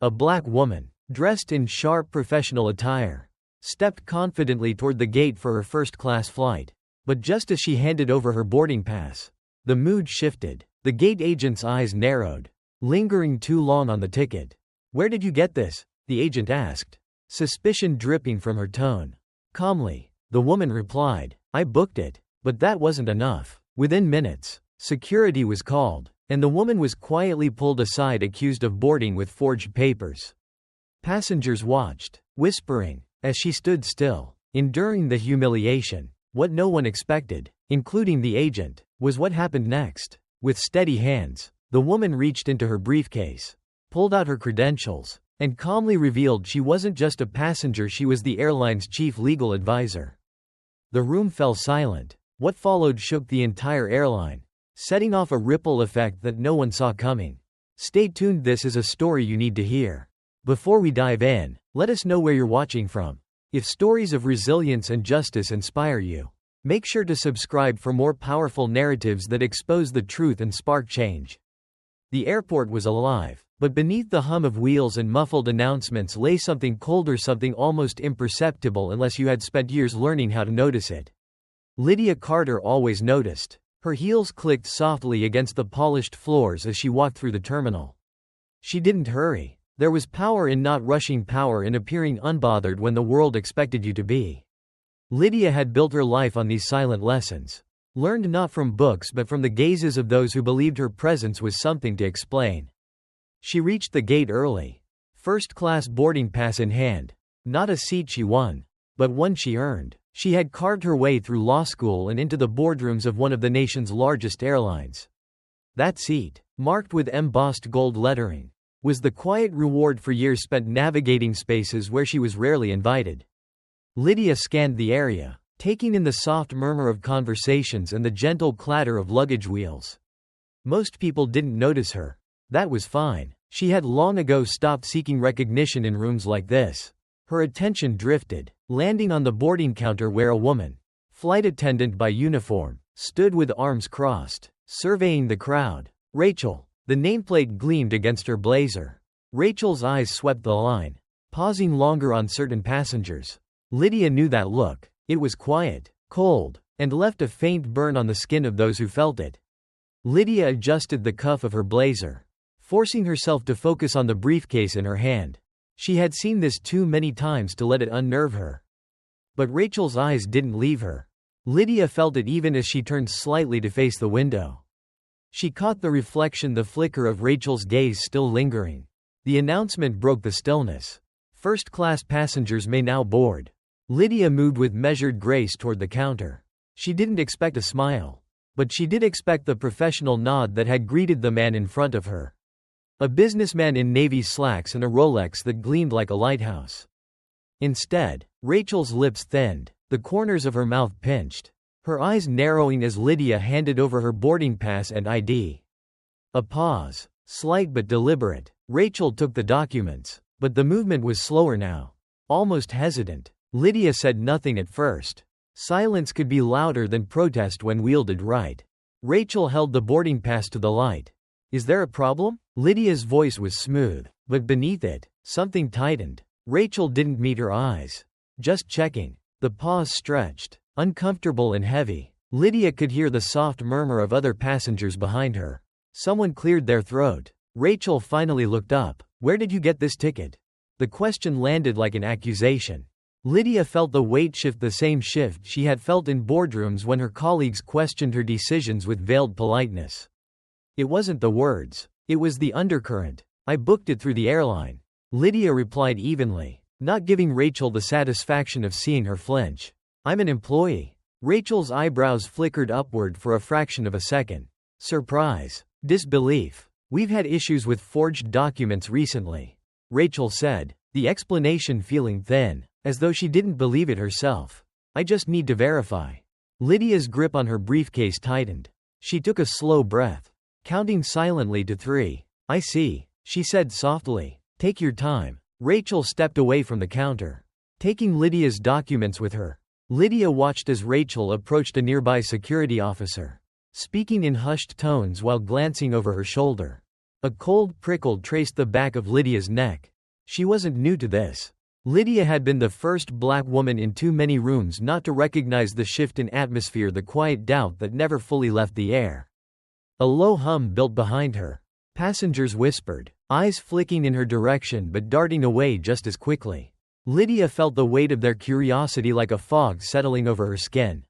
A black woman, dressed in sharp professional attire, stepped confidently toward the gate for her first-class flight. But just as she handed over her boarding pass, the mood shifted. The gate agent's eyes narrowed, lingering too long on the ticket. "Where did you get this?" the agent asked, suspicion dripping from her tone. Calmly, the woman replied, "I booked it." But that wasn't enough. Within minutes, security was called, and the woman was quietly pulled aside accused of boarding with forged papers. Passengers watched, whispering, as she stood still, enduring the humiliation. What no one expected, including the agent, was what happened next. With steady hands, the woman reached into her briefcase, pulled out her credentials, and calmly revealed she wasn't just a passenger, she was the airline's chief legal advisor. The room fell silent. What followed shook the entire airline, setting off a ripple effect that no one saw coming. Stay tuned, this is a story you need to hear. Before we dive in, let us know where you're watching from. If stories of resilience and justice inspire you, make sure to subscribe for more powerful narratives that expose the truth and spark change. The airport was alive, but beneath the hum of wheels and muffled announcements lay something colder, something almost imperceptible unless you had spent years learning how to notice it. Lydia Carter always noticed. Her heels clicked softly against the polished floors as she walked through the terminal. She didn't hurry. There was power in not rushing, power in appearing unbothered when the world expected you to be. Lydia had built her life on these silent lessons, learned not from books but from the gazes of those who believed her presence was something to explain. She reached the gate early, first-class boarding pass in hand. Not a seat she won, but one she earned. She had carved her way through law school and into the boardrooms of one of the nation's largest airlines. That seat, marked with embossed gold lettering, was the quiet reward for years spent navigating spaces where she was rarely invited. Lydia scanned the area, taking in the soft murmur of conversations and the gentle clatter of luggage wheels. Most people didn't notice her. That was fine. She had long ago stopped seeking recognition in rooms like this. Her attention drifted, landing on the boarding counter where a woman, flight attendant by uniform, stood with arms crossed, surveying the crowd. Rachel. The nameplate gleamed against her blazer. Rachel's eyes swept the line, pausing longer on certain passengers. Lydia knew that look. It was quiet, cold, and left a faint burn on the skin of those who felt it. Lydia adjusted the cuff of her blazer, forcing herself to focus on the briefcase in her hand. She had seen this too many times to let it unnerve her. But Rachel's eyes didn't leave her. Lydia felt it even as she turned slightly to face the window. She caught the reflection, the flicker of Rachel's gaze still lingering. The announcement broke the stillness. First-class passengers may now board. Lydia moved with measured grace toward the counter. She didn't expect a smile, but she did expect the professional nod that had greeted the man in front of her. A businessman in navy slacks and a Rolex that gleamed like a lighthouse. Instead, Rachel's lips thinned, the corners of her mouth pinched, her eyes narrowing as Lydia handed over her boarding pass and ID. A pause, slight but deliberate. Rachel took the documents, but the movement was slower now, almost hesitant. Lydia said nothing at first. Silence could be louder than protest when wielded right. Rachel held the boarding pass to the light. "Is there a problem?" Lydia's voice was smooth, but beneath it, something tightened. Rachel didn't meet her eyes. "Just checking." The pause stretched, uncomfortable and heavy. Lydia could hear the soft murmur of other passengers behind her. Someone cleared their throat. Rachel finally looked up. "Where did you get this ticket?" The question landed like an accusation. Lydia felt the weight shift, the same shift she had felt in boardrooms when her colleagues questioned her decisions with veiled politeness. It wasn't the words. It was the undercurrent. "I booked it through the airline," Lydia replied evenly, not giving Rachel the satisfaction of seeing her flinch. "I'm an employee." Rachel's eyebrows flickered upward for a fraction of a second. Surprise. Disbelief. "We've had issues with forged documents recently," Rachel said, the explanation feeling thin, as though she didn't believe it herself. "I just need to verify." Lydia's grip on her briefcase tightened. She took a slow breath, counting silently to 3. "I see," she said softly. "Take your time." Rachel stepped away from the counter, taking Lydia's documents with her. Lydia watched as Rachel approached a nearby security officer, speaking in hushed tones while glancing over her shoulder. A cold prickle traced the back of Lydia's neck. She wasn't new to this. Lydia had been the first black woman in too many rooms not to recognize the shift in atmosphere, the quiet doubt that never fully left the air. A low hum built behind her. Passengers whispered, eyes flicking in her direction but darting away just as quickly. Lydia felt the weight of their curiosity like a fog settling over her skin.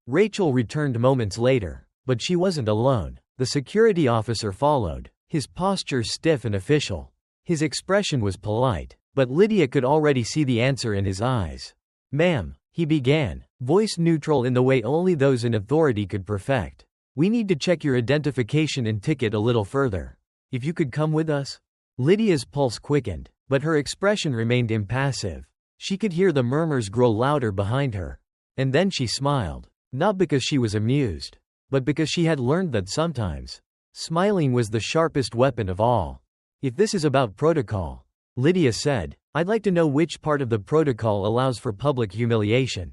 Rachel returned moments later, but she wasn't alone. The security officer followed, his posture stiff and official. His expression was polite, but Lydia could already see the answer in his eyes. "Ma'am," he began, voice neutral in the way only those in authority could perfect. "We need to check your identification and ticket a little further. If you could come with us?" Lydia's pulse quickened, but her expression remained impassive. She could hear the murmurs grow louder behind her. And then she smiled. Not because she was amused, but because she had learned that sometimes, smiling was the sharpest weapon of all. "If this is about protocol," Lydia said, "I'd like to know which part of the protocol allows for public humiliation."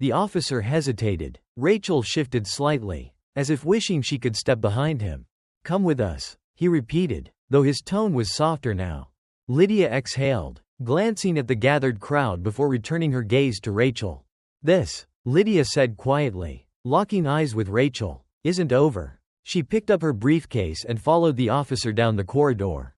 The officer hesitated. Rachel shifted slightly, as if wishing she could step behind him. "Come with us," he repeated, though his tone was softer now. Lydia exhaled, glancing at the gathered crowd before returning her gaze to Rachel. "This," Lydia said quietly, locking eyes with Rachel, "isn't over." She picked up her briefcase and followed the officer down the corridor.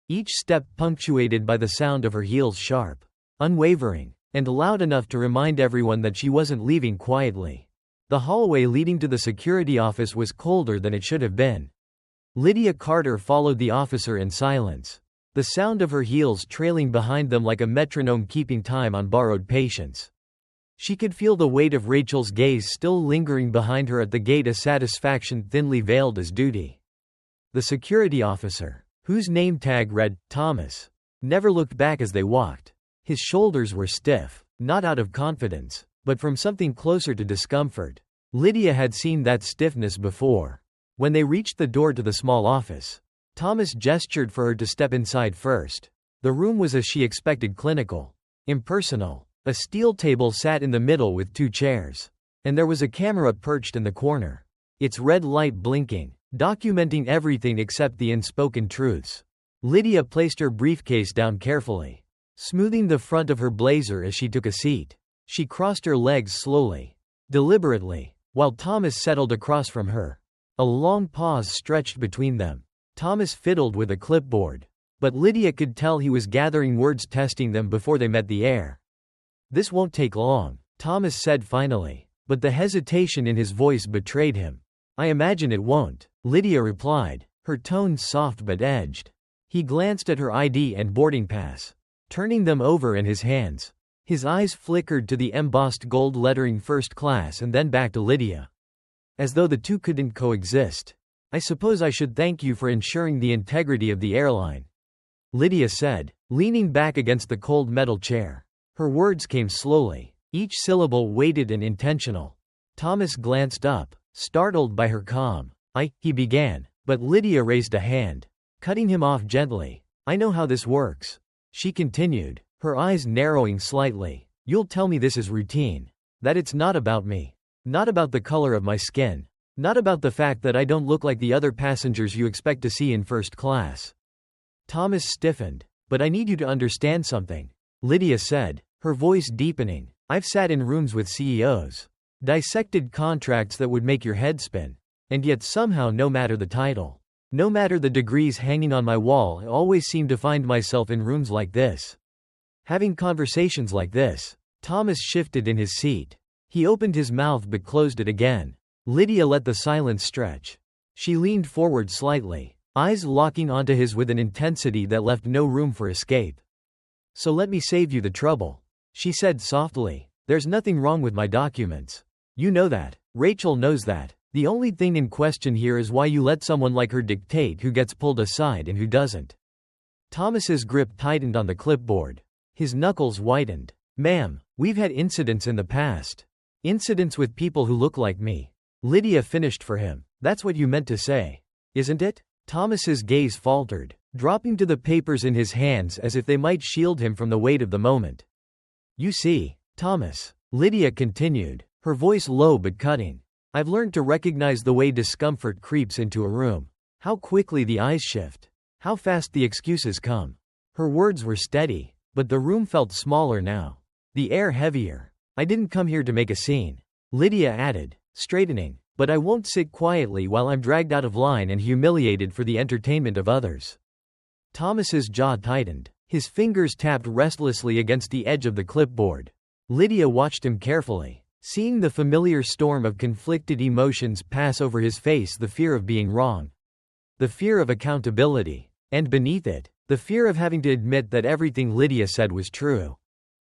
Each step punctuated by the sound of her heels, sharp, unwavering, and loud enough to remind everyone that she wasn't leaving quietly. The hallway leading to the security office was colder than it should have been. Lydia Carter followed the officer in silence, the sound of her heels trailing behind them like a metronome keeping time on borrowed patience. She could feel the weight of Rachel's gaze still lingering behind her at the gate, a satisfaction thinly veiled as duty. The security officer, whose name tag read Thomas, never looked back as they walked. His shoulders were stiff, not out of confidence, but from something closer to discomfort. Lydia had seen that stiffness before. When they reached the door to the small office, Thomas gestured for her to step inside first. The room was as she expected, clinical, impersonal. A steel table sat in the middle with 2 chairs. And there was a camera perched in the corner, its red light blinking, documenting everything except the unspoken truths. Lydia placed her briefcase down carefully, smoothing the front of her blazer as she took a seat. She crossed her legs slowly, deliberately, while Thomas settled across from her. A long pause stretched between them. Thomas fiddled with a clipboard, but Lydia could tell he was gathering words, testing them before they met the air. "This won't take long," Thomas said finally, but the hesitation in his voice betrayed him. "I imagine it won't," Lydia replied, her tone soft but edged. He glanced at her ID and boarding pass, turning them over in his hands. His eyes flickered to the embossed gold lettering first class and then back to Lydia, as though the two couldn't coexist. "I suppose I should thank you for ensuring the integrity of the airline," Lydia said, leaning back against the cold metal chair. Her words came slowly, each syllable weighted and intentional. Thomas glanced up, startled by her calm. He began, but Lydia raised a hand, cutting him off gently. "I know how this works," she continued, her eyes narrowing slightly. "You'll tell me this is routine, that it's not about me, not about the color of my skin, not about the fact that I don't look like the other passengers you expect to see in first class." Thomas stiffened. "But I need you to understand something," Lydia said, her voice deepening. "I've sat in rooms with CEOs, dissected contracts that would make your head spin, and yet somehow, no matter the title, no matter the degrees hanging on my wall, I always seem to find myself in rooms like this, having conversations like this." Thomas shifted in his seat. He opened his mouth but closed it again. Lydia let the silence stretch. She leaned forward slightly, eyes locking onto his with an intensity that left no room for escape. "So let me save you the trouble," she said softly. "There's nothing wrong with my documents. You know that. Rachel knows that. The only thing in question here is why you let someone like her dictate who gets pulled aside and who doesn't." Thomas's grip tightened on the clipboard. His knuckles whitened. "Ma'am, we've had incidents in the past. Incidents with people who look like me." Lydia finished for him. "That's what you meant to say, isn't it?" Thomas's gaze faltered, dropping to the papers in his hands as if they might shield him from the weight of the moment. "You see, Thomas," Lydia continued, her voice low but cutting, "I've learned to recognize the way discomfort creeps into a room. How quickly the eyes shift. How fast the excuses come. Her words were steady, but the room felt smaller now. The air heavier. I didn't come here to make a scene, Lydia added, straightening, but I won't sit quietly while I'm dragged out of line and humiliated for the entertainment of others. Thomas's jaw tightened. His fingers tapped restlessly against the edge of the clipboard. Lydia watched him carefully, seeing the familiar storm of conflicted emotions pass over his face, the fear of being wrong, the fear of accountability, and beneath it, the fear of having to admit that everything Lydia said was true.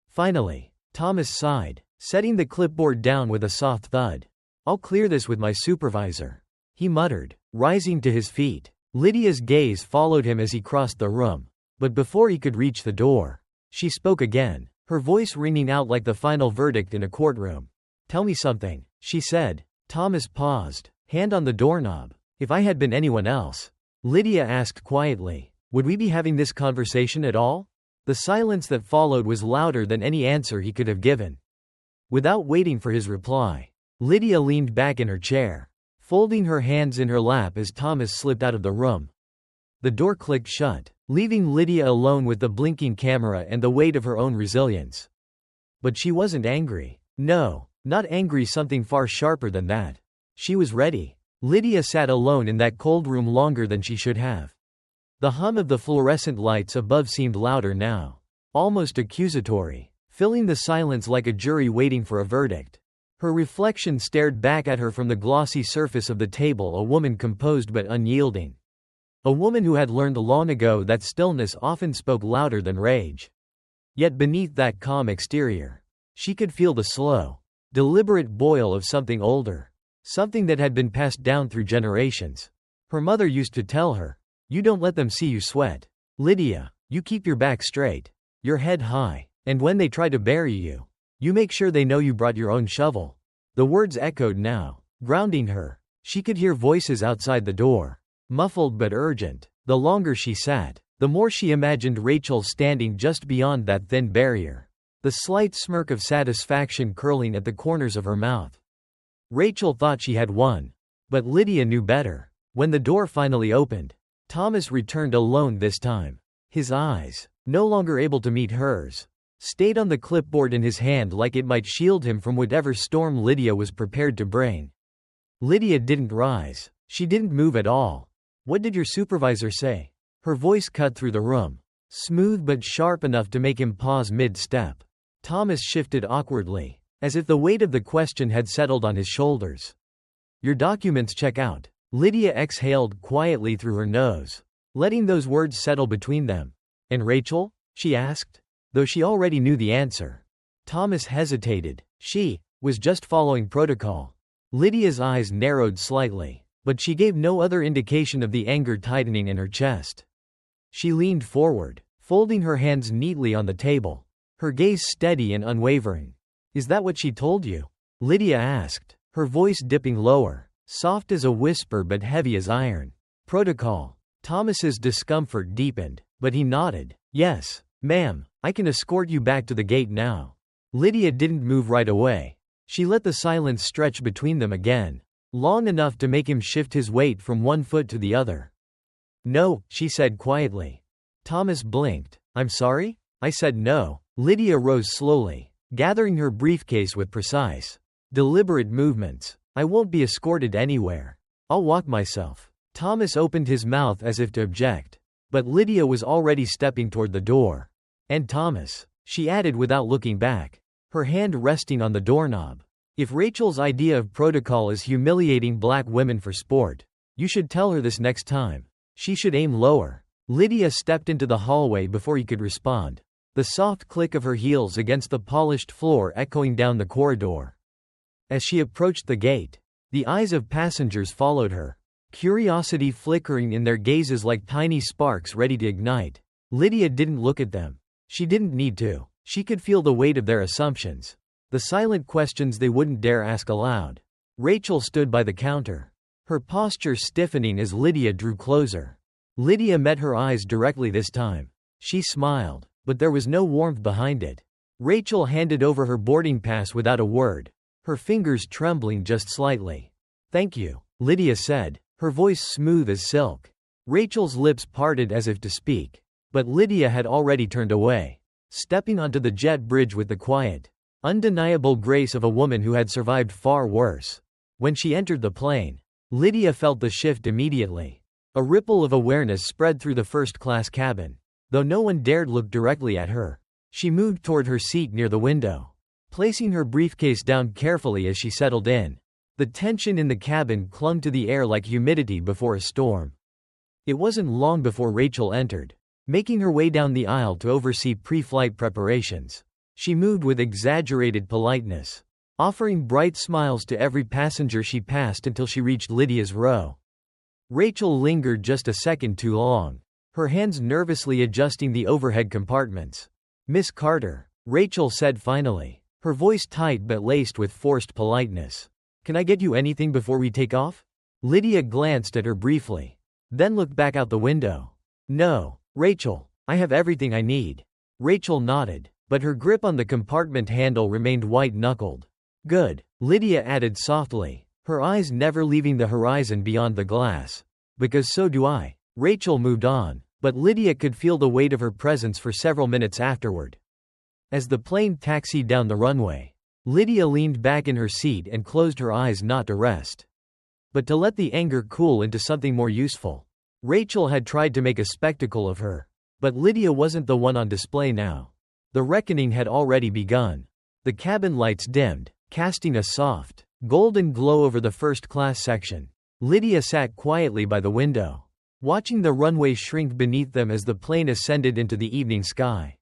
Finally, Thomas sighed, setting the clipboard down with a soft thud. I'll clear this with my supervisor, he muttered, rising to his feet. Lydia's gaze followed him as he crossed the room, but before he could reach the door, she spoke again, her voice ringing out like the final verdict in a courtroom. Tell me something, she said. Thomas paused, hand on the doorknob. If I had been anyone else, Lydia asked quietly, would we be having this conversation at all? The silence that followed was louder than any answer he could have given. Without waiting for his reply, Lydia leaned back in her chair, folding her hands in her lap as Thomas slipped out of the room. The door clicked shut, leaving Lydia alone with the blinking camera and the weight of her own resilience. But she wasn't angry. No, not angry, something far sharper than that. She was ready. Lydia sat alone in that cold room longer than she should have. The hum of the fluorescent lights above seemed louder now, almost accusatory, filling the silence like a jury waiting for a verdict. Her reflection stared back at her from the glossy surface of the table, a woman composed but unyielding. A woman who had learned long ago that stillness often spoke louder than rage. Yet beneath that calm exterior, she could feel the slow, deliberate boil of something older, something that had been passed down through generations. Her mother used to tell her, you don't let them see you sweat. Lydia, you keep your back straight, your head high, and when they try to bury you, you make sure they know you brought your own shovel. The words echoed now, grounding her. She could hear voices outside the door, muffled but urgent. The longer she sat, the more she imagined Rachel standing just beyond that thin barrier, the slight smirk of satisfaction curling at the corners of her mouth. Rachel thought she had won, but Lydia knew better. When the door finally opened, Thomas returned alone this time. His eyes, no longer able to meet hers, stayed on the clipboard in his hand like it might shield him from whatever storm Lydia was prepared to bring. Lydia didn't rise. She didn't move at all. What did your supervisor say? Her voice cut through the room, smooth but sharp enough to make him pause mid-step. Thomas shifted awkwardly, as if the weight of the question had settled on his shoulders. Your documents check out. Lydia exhaled quietly through her nose, letting those words settle between them. And Rachel? She asked, though she already knew the answer. Thomas hesitated. She was just following protocol. Lydia's eyes narrowed slightly, but she gave no other indication of the anger tightening in her chest. She leaned forward, folding her hands neatly on the table, her gaze steady and unwavering. Is that what she told you? Lydia asked, her voice dipping lower, soft as a whisper but heavy as iron. Protocol. Thomas's discomfort deepened, but he nodded. Yes, ma'am, I can escort you back to the gate now. Lydia didn't move right away. She let the silence stretch between them again, long enough to make him shift his weight from one foot to the other. No, she said quietly. Thomas blinked. I'm sorry? I said no. Lydia rose slowly, gathering her briefcase with precise, deliberate movements. I won't be escorted anywhere. I'll walk myself. Thomas opened his mouth as if to object, but Lydia was already stepping toward the door. And Thomas, she added without looking back, her hand resting on the doorknob. If Rachel's idea of protocol is humiliating black women for sport, you should tell her this next time. She should aim lower. Lydia stepped into the hallway before he could respond, the soft click of her heels against the polished floor echoing down the corridor. As she approached the gate, the eyes of passengers followed her, curiosity flickering in their gazes like tiny sparks ready to ignite. Lydia didn't look at them. She didn't need to. She could feel the weight of their assumptions, the silent questions they wouldn't dare ask aloud. Rachel stood by the counter, her posture stiffening as Lydia drew closer. Lydia met her eyes directly this time. She smiled, but there was no warmth behind it. Rachel handed over her boarding pass without a word, her fingers trembling just slightly. Thank you, Lydia said, her voice smooth as silk. Rachel's lips parted as if to speak. But Lydia had already turned away, stepping onto the jet bridge with the quiet, undeniable grace of a woman who had survived far worse. When she entered the plane, Lydia felt the shift immediately. A ripple of awareness spread through the first-class cabin. Though no one dared look directly at her, she moved toward her seat near the window, placing her briefcase down carefully as she settled in. The tension in the cabin clung to the air like humidity before a storm. It wasn't long before Rachel entered, making her way down the aisle to oversee pre-flight preparations. She moved with exaggerated politeness, offering bright smiles to every passenger she passed until she reached Lydia's row. Rachel lingered just a second too long, her hands nervously adjusting the overhead compartments. "Miss Carter," Rachel said finally, her voice tight but laced with forced politeness. "Can I get you anything before we take off?" Lydia glanced at her briefly, then looked back out the window. "No, Rachel, I have everything I need." Rachel nodded, but her grip on the compartment handle remained white-knuckled. "Good," Lydia added softly, her eyes never leaving the horizon beyond the glass. "Because so do I." Rachel moved on, but Lydia could feel the weight of her presence for several minutes afterward. As the plane taxied down the runway, Lydia leaned back in her seat and closed her eyes, not to rest, but to let the anger cool into something more useful. Rachel had tried to make a spectacle of her, but Lydia wasn't the one on display now. The reckoning had already begun. The cabin lights dimmed, casting a soft, golden glow over the first-class section. Lydia sat quietly by the window, watching the runway shrink beneath them as the plane ascended into the evening sky.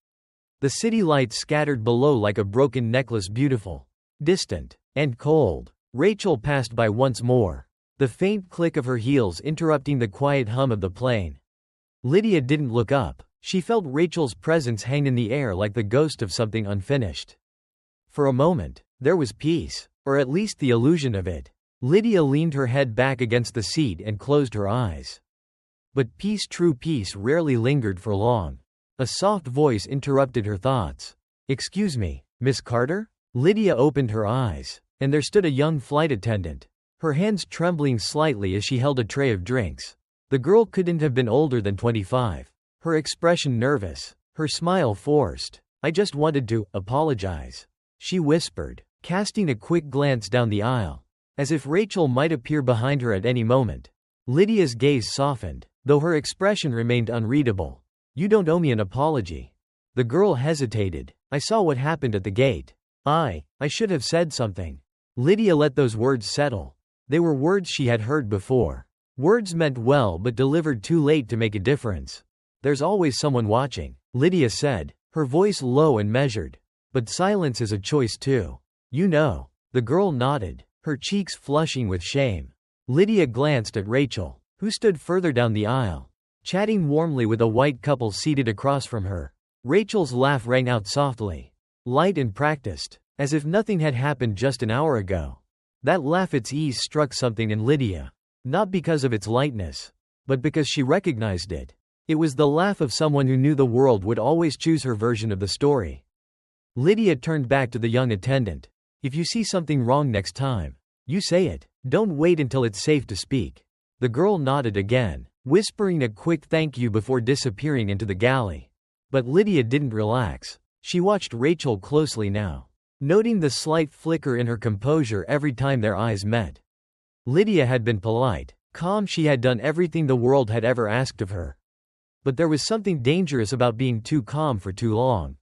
The city lights scattered below like a broken necklace, beautiful, distant, and cold. Rachel passed by once more, the faint click of her heels interrupting the quiet hum of the plane. Lydia didn't look up. She felt Rachel's presence hang in the air like the ghost of something unfinished. For a moment, there was peace, or at least the illusion of it. Lydia leaned her head back against the seat and closed her eyes. But peace, true peace, rarely lingered for long. A soft voice interrupted her thoughts. "Excuse me, Miss Carter?" Lydia opened her eyes, and there stood a young flight attendant, her hands trembling slightly as she held a tray of drinks. The girl couldn't have been older than 25. Her expression nervous, her smile forced. "I just wanted to apologize," she whispered, casting a quick glance down the aisle, as if Rachel might appear behind her at any moment. Lydia's gaze softened, though her expression remained unreadable. "You don't owe me an apology." The girl hesitated. "I saw what happened at the gate. I should have said something." Lydia let those words settle. They were words she had heard before. Words meant well but delivered too late to make a difference. "There's always someone watching," Lydia said, her voice low and measured. "But silence is a choice too. You know." The girl nodded, her cheeks flushing with shame. Lydia glanced at Rachel, who stood further down the aisle, chatting warmly with a white couple seated across from her. Rachel's laugh rang out softly, light and practiced, as if nothing had happened just an hour ago. That laugh, its ease, struck something in Lydia, not because of its lightness, but because she recognized it. It was the laugh of someone who knew the world would always choose her version of the story. Lydia turned back to the young attendant. "If you see something wrong next time, you say it. Don't wait until it's safe to speak." The girl nodded again, whispering a quick thank you before disappearing into the galley. But Lydia didn't relax. She watched Rachel closely now, noting the slight flicker in her composure every time their eyes met. Lydia had been polite, calm, she had done everything the world had ever asked of her. But there was something dangerous about being too calm for too long.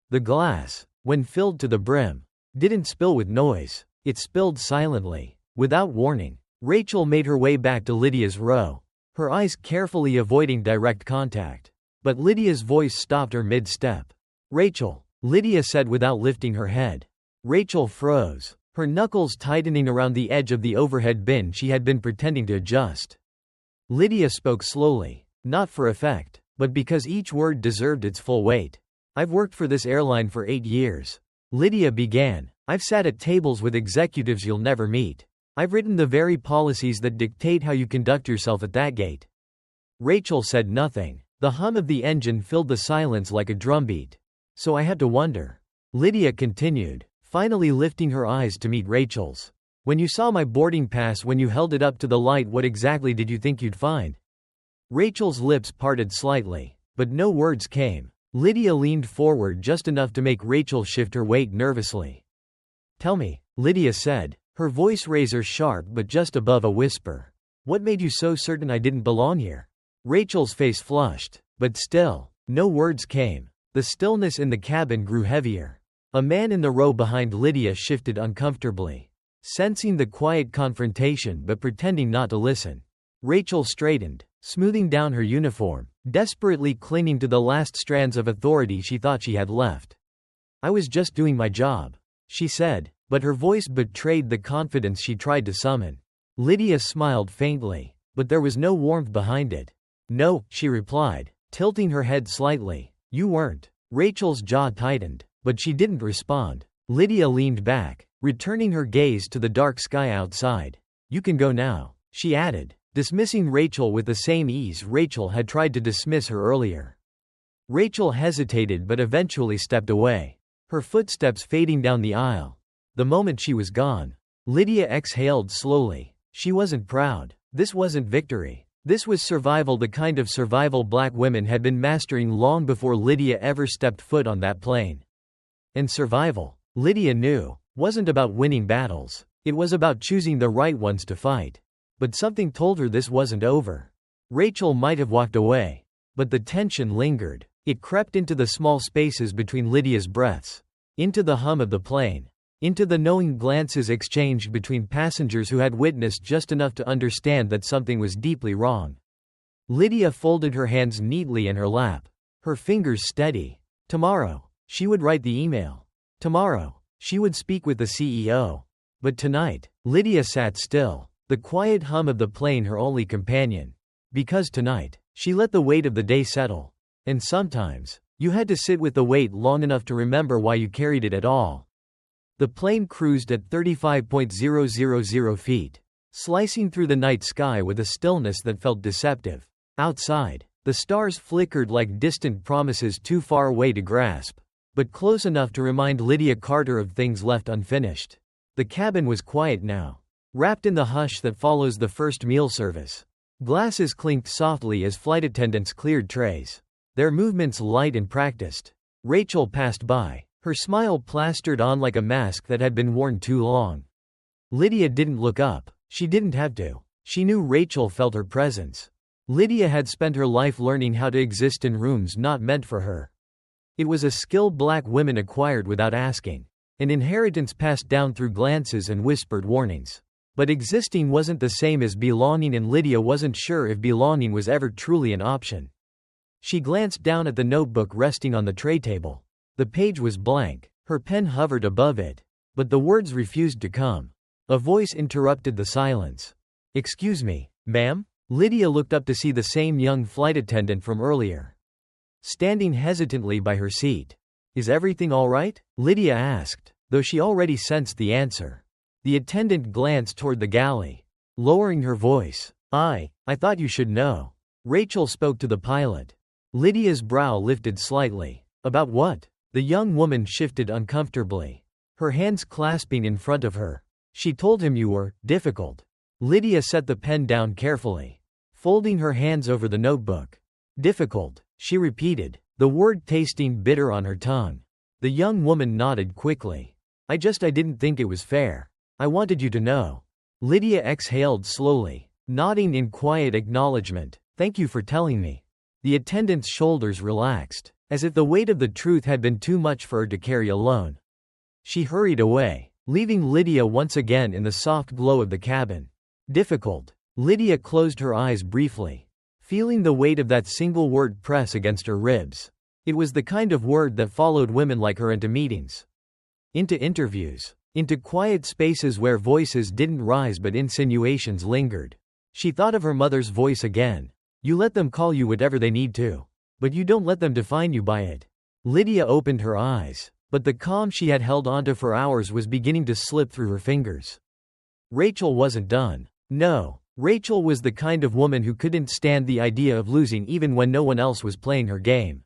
The glass, when filled to the brim, didn't spill with noise. It spilled silently, without warning. Rachel made her way back to Lydia's row, her eyes carefully avoiding direct contact. But Lydia's voice stopped her mid-step. "Rachel," Lydia said without lifting her head. Rachel froze, her knuckles tightening around the edge of the overhead bin she had been pretending to adjust. Lydia spoke slowly, not for effect, but because each word deserved its full weight. "I've worked for this airline for 8 years. Lydia began. "I've sat at tables with executives you'll never meet. I've written the very policies that dictate how you conduct yourself at that gate." Rachel said nothing. The hum of the engine filled the silence like a drumbeat. "So I had to wonder," Lydia continued, finally lifting her eyes to meet Rachel's. When you saw my boarding pass, when you held it up to the light, what exactly did you think you'd find? Rachel's lips parted slightly, but no words came. Lydia leaned forward just enough to make Rachel shift her weight nervously. Tell me, Lydia said, her voice razor sharp but just above a whisper. What made you so certain I didn't belong here? Rachel's face flushed, but still, no words came. The stillness in the cabin grew heavier. A man in the row behind Lydia shifted uncomfortably, sensing the quiet confrontation but pretending not to listen. Rachel straightened, smoothing down her uniform, desperately clinging to the last strands of authority she thought she had left. I was just doing my job, she said, but her voice betrayed the confidence she tried to summon. Lydia smiled faintly, but there was no warmth behind it. No, she replied, tilting her head slightly. You weren't. Rachel's jaw tightened, but she didn't respond. Lydia leaned back, returning her gaze to the dark sky outside. You can go now, she added, dismissing Rachel with the same ease Rachel had tried to dismiss her earlier. Rachel hesitated but eventually stepped away, her footsteps fading down the aisle. The moment she was gone, Lydia exhaled slowly. She wasn't proud. This wasn't victory. This was survival, the kind of survival black women had been mastering long before Lydia ever stepped foot on that plane. And survival, Lydia knew, wasn't about winning battles. It was about choosing the right ones to fight. But something told her this wasn't over. Rachel might have walked away, but the tension lingered. It crept into the small spaces between Lydia's breaths, into the hum of the plane, into the knowing glances exchanged between passengers who had witnessed just enough to understand that something was deeply wrong. Lydia folded her hands neatly in her lap, her fingers steady. Tomorrow, she would write the email. Tomorrow, she would speak with the CEO. But tonight, Lydia sat still, the quiet hum of the plane her only companion. Because tonight, she let the weight of the day settle. And sometimes, you had to sit with the weight long enough to remember why you carried it at all. The plane cruised at 35,000 feet, slicing through the night sky with a stillness that felt deceptive. Outside, the stars flickered like distant promises too far away to grasp, but close enough to remind Lydia Carter of things left unfinished. The cabin was quiet now, wrapped in the hush that follows the first meal service. Glasses clinked softly as flight attendants cleared trays, their movements light and practiced. Rachel passed by, her smile plastered on like a mask that had been worn too long. Lydia didn't look up. She didn't have to. She knew Rachel felt her presence. Lydia had spent her life learning how to exist in rooms not meant for her. It was a skill black women acquired without asking, an inheritance passed down through glances and whispered warnings. But existing wasn't the same as belonging, and Lydia wasn't sure if belonging was ever truly an option. She glanced down at the notebook resting on the tray table. The page was blank, her pen hovered above it, but the words refused to come. A voice interrupted the silence. Excuse me, ma'am? Lydia looked up to see the same young flight attendant from earlier, standing hesitantly by her seat. Is everything all right? Lydia asked, though she already sensed the answer. The attendant glanced toward the galley, lowering her voice. I thought you should know. Rachel spoke to the pilot. Lydia's brow lifted slightly. About what? The young woman shifted uncomfortably, her hands clasping in front of her. She told him you were difficult. Lydia set the pen down carefully, folding her hands over the notebook. Difficult, she repeated, the word tasting bitter on her tongue. The young woman nodded quickly. I didn't think it was fair. I wanted you to know. Lydia exhaled slowly, nodding in quiet acknowledgement. Thank you for telling me. The attendant's shoulders relaxed, as if the weight of the truth had been too much for her to carry alone. She hurried away, leaving Lydia once again in the soft glow of the cabin. Difficult. Lydia closed her eyes briefly, feeling the weight of that single word press against her ribs. It was the kind of word that followed women like her into meetings, into interviews, into quiet spaces where voices didn't rise but insinuations lingered. She thought of her mother's voice again. You let them call you whatever they need to, but you don't let them define you by it. Lydia opened her eyes, but the calm she had held onto for hours was beginning to slip through her fingers. Rachel wasn't done. No, Rachel was the kind of woman who couldn't stand the idea of losing even when no one else was playing her game.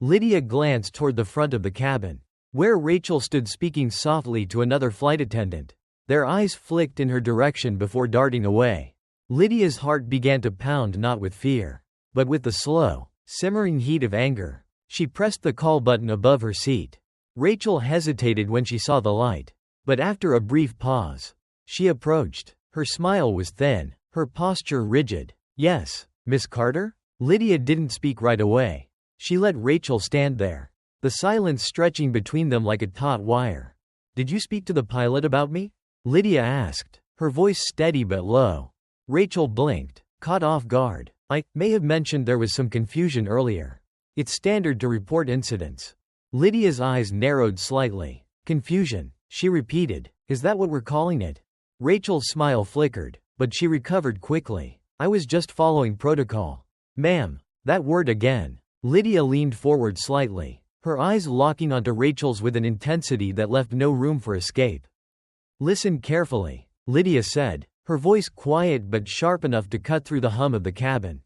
Lydia glanced toward the front of the cabin, where Rachel stood speaking softly to another flight attendant. Their eyes flicked in her direction before darting away. Lydia's heart began to pound, not with fear, but with the slow, simmering heat of anger. She pressed the call button above her seat. Rachel hesitated when she saw the light, but after a brief pause, she approached. Her smile was thin, her posture rigid. "Yes, Miss Carter?" Lydia didn't speak right away. She let Rachel stand there, the silence stretching between them like a taut wire. "Did you speak to the pilot about me?" Lydia asked, her voice steady but low. Rachel blinked, caught off guard. "I may have mentioned there was some confusion earlier. It's standard to report incidents." Lydia's eyes narrowed slightly. "Confusion," she repeated. "Is that what we're calling it?" Rachel's smile flickered, but she recovered quickly. "I was just following protocol." "Ma'am, that word again." Lydia leaned forward slightly, her eyes locking onto Rachel's with an intensity that left no room for escape. "Listen carefully," Lydia said, her voice quiet but sharp enough to cut through the hum of the cabin.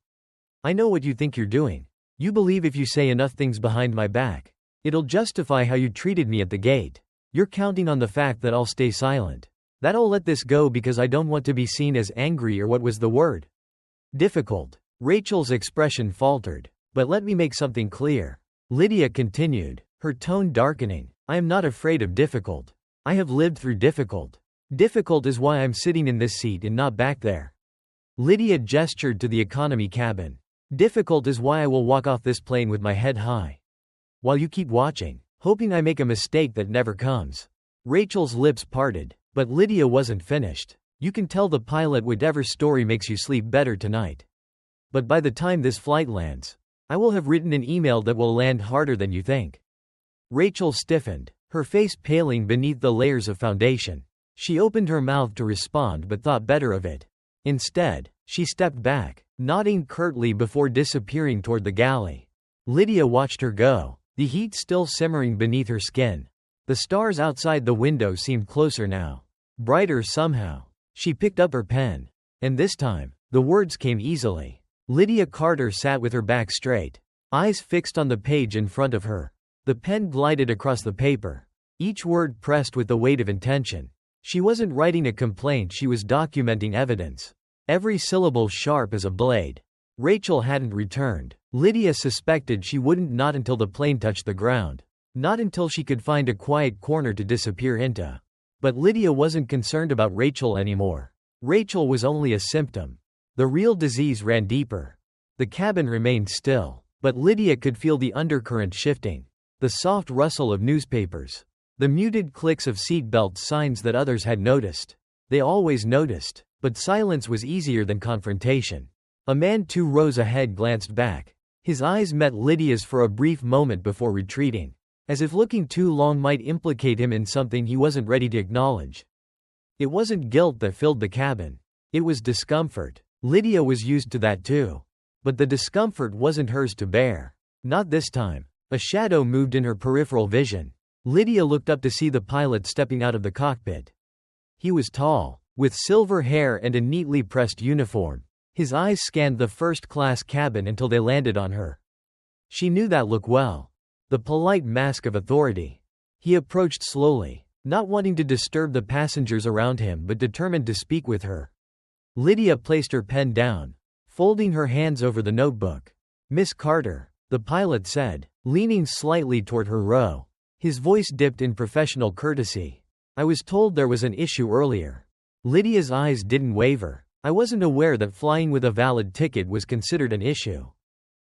"I know what you think you're doing. You believe if you say enough things behind my back, it'll justify how you treated me at the gate. You're counting on the fact that I'll stay silent. That I'll let this go because I don't want to be seen as angry, or what was the word? Difficult." Rachel's expression faltered. "But let me make something clear," Lydia continued, her tone darkening. "I am not afraid of difficult. I have lived through difficult. Difficult is why I'm sitting in this seat and not back there." Lydia gestured to the economy cabin. "Difficult is why I will walk off this plane with my head high. While you keep watching, hoping I make a mistake that never comes." Rachel's lips parted, but Lydia wasn't finished. "You can tell the pilot whatever story makes you sleep better tonight. But by the time this flight lands, I will have written an email that will land harder than you think." Rachel stiffened, her face paling beneath the layers of foundation. She opened her mouth to respond but thought better of it. Instead, she stepped back, nodding curtly before disappearing toward the galley. Lydia watched her go, the heat still simmering beneath her skin. The stars outside the window seemed closer now, brighter somehow. She picked up her pen, and this time, the words came easily. Lydia Carter sat with her back straight, eyes fixed on the page in front of her. The pen glided across the paper, each word pressed with the weight of intention. She wasn't writing a complaint, she was documenting evidence, every syllable sharp as a blade. Rachel hadn't returned. Lydia suspected she wouldn't, not until the plane touched the ground, not until she could find a quiet corner to disappear into. But Lydia wasn't concerned about Rachel anymore. Rachel was only a symptom. The real disease ran deeper. The cabin remained still, but Lydia could feel the undercurrent shifting. The soft rustle of newspapers, the muted clicks of seatbelt signs that others had noticed. They always noticed, but silence was easier than confrontation. A man 2 rows ahead glanced back. His eyes met Lydia's for a brief moment before retreating, as if looking too long might implicate him in something he wasn't ready to acknowledge. It wasn't guilt that filled the cabin. It was discomfort. Lydia was used to that too. But the discomfort wasn't hers to bear. Not this time. A shadow moved in her peripheral vision. Lydia looked up to see the pilot stepping out of the cockpit. He was tall, with silver hair and a neatly pressed uniform. His eyes scanned the first-class cabin until they landed on her. She knew that look well. The polite mask of authority. He approached slowly, not wanting to disturb the passengers around him but determined to speak with her. Lydia placed her pen down, folding her hands over the notebook. "Miss Carter," the pilot said, leaning slightly toward her row. His voice dipped in professional courtesy. "I was told there was an issue earlier." Lydia's eyes didn't waver. "I wasn't aware that flying with a valid ticket was considered an issue."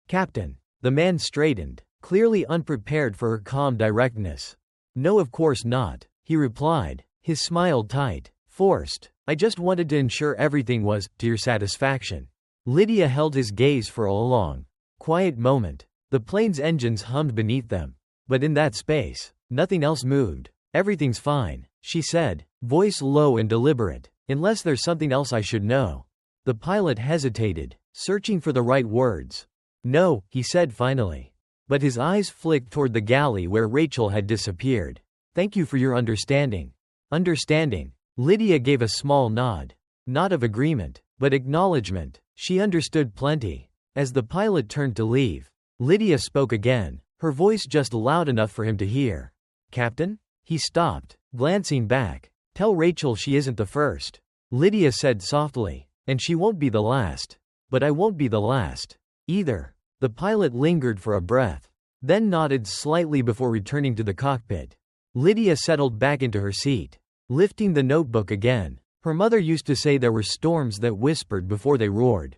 "Captain." The man straightened, clearly unprepared for her calm directness. "No, of course not," he replied, his smile tight, forced. "I just wanted to ensure everything was to your satisfaction." Lydia held his gaze for a long, quiet moment. The plane's engines hummed beneath them. But in that space, nothing else moved. "Everything's fine," she said, voice low and deliberate. "Unless there's something else I should know." The pilot hesitated, searching for the right words. "No," he said finally. But his eyes flicked toward the galley where Rachel had disappeared. "Thank you for your understanding." Understanding. Lydia gave a small nod. Not of agreement, but acknowledgement. She understood plenty. As the pilot turned to leave, Lydia spoke again, her voice just loud enough for him to hear. "Captain?" He stopped, glancing back. Tell Rachel she isn't the first, Lydia said softly. And she won't be the last. But I won't be the last either. The pilot lingered for a breath, then nodded slightly before returning to the cockpit. Lydia settled back into her seat, lifting the notebook again. Her mother used to say there were storms that whispered before they roared.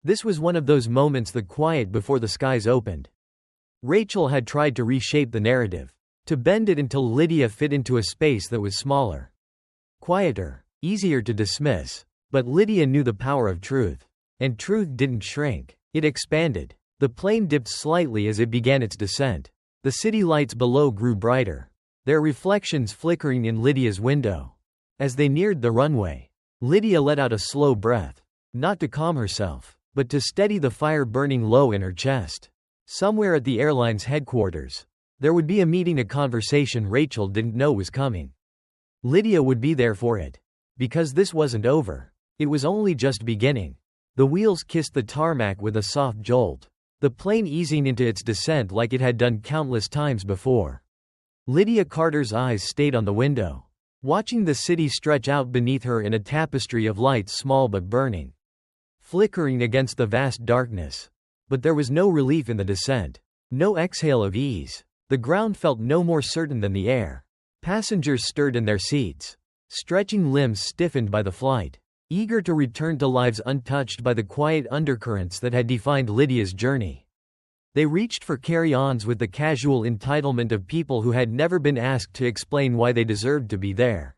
This was one of those moments that quiet before the skies opened. Rachel had tried to reshape the narrative, to bend it until Lydia fit into a space that was smaller, quieter, easier to dismiss. But Lydia knew the power of truth. And truth didn't shrink, it expanded. The plane dipped slightly as it began its descent. The city lights below grew brighter, their reflections flickering in Lydia's window. As they neared the runway, Lydia let out a slow breath, not to calm herself, but to steady the fire burning low in her chest. Somewhere at the airline's headquarters, there would be a meeting, a conversation Rachel didn't know was coming. Lydia would be there for it. Because this wasn't over. It was only just beginning. The wheels kissed the tarmac with a soft jolt, the plane easing into its descent like it had done countless times before. Lydia Carter's eyes stayed on the window, watching the city stretch out beneath her in a tapestry of lights, small but burning, flickering against the vast darkness. But there was no relief in the descent, no exhale of ease. The ground felt no more certain than the air. Passengers stirred in their seats, stretching limbs stiffened by the flight, eager to return to lives untouched by the quiet undercurrents that had defined Lydia's journey. They reached for carry-ons with the casual entitlement of people who had never been asked to explain why they deserved to be there.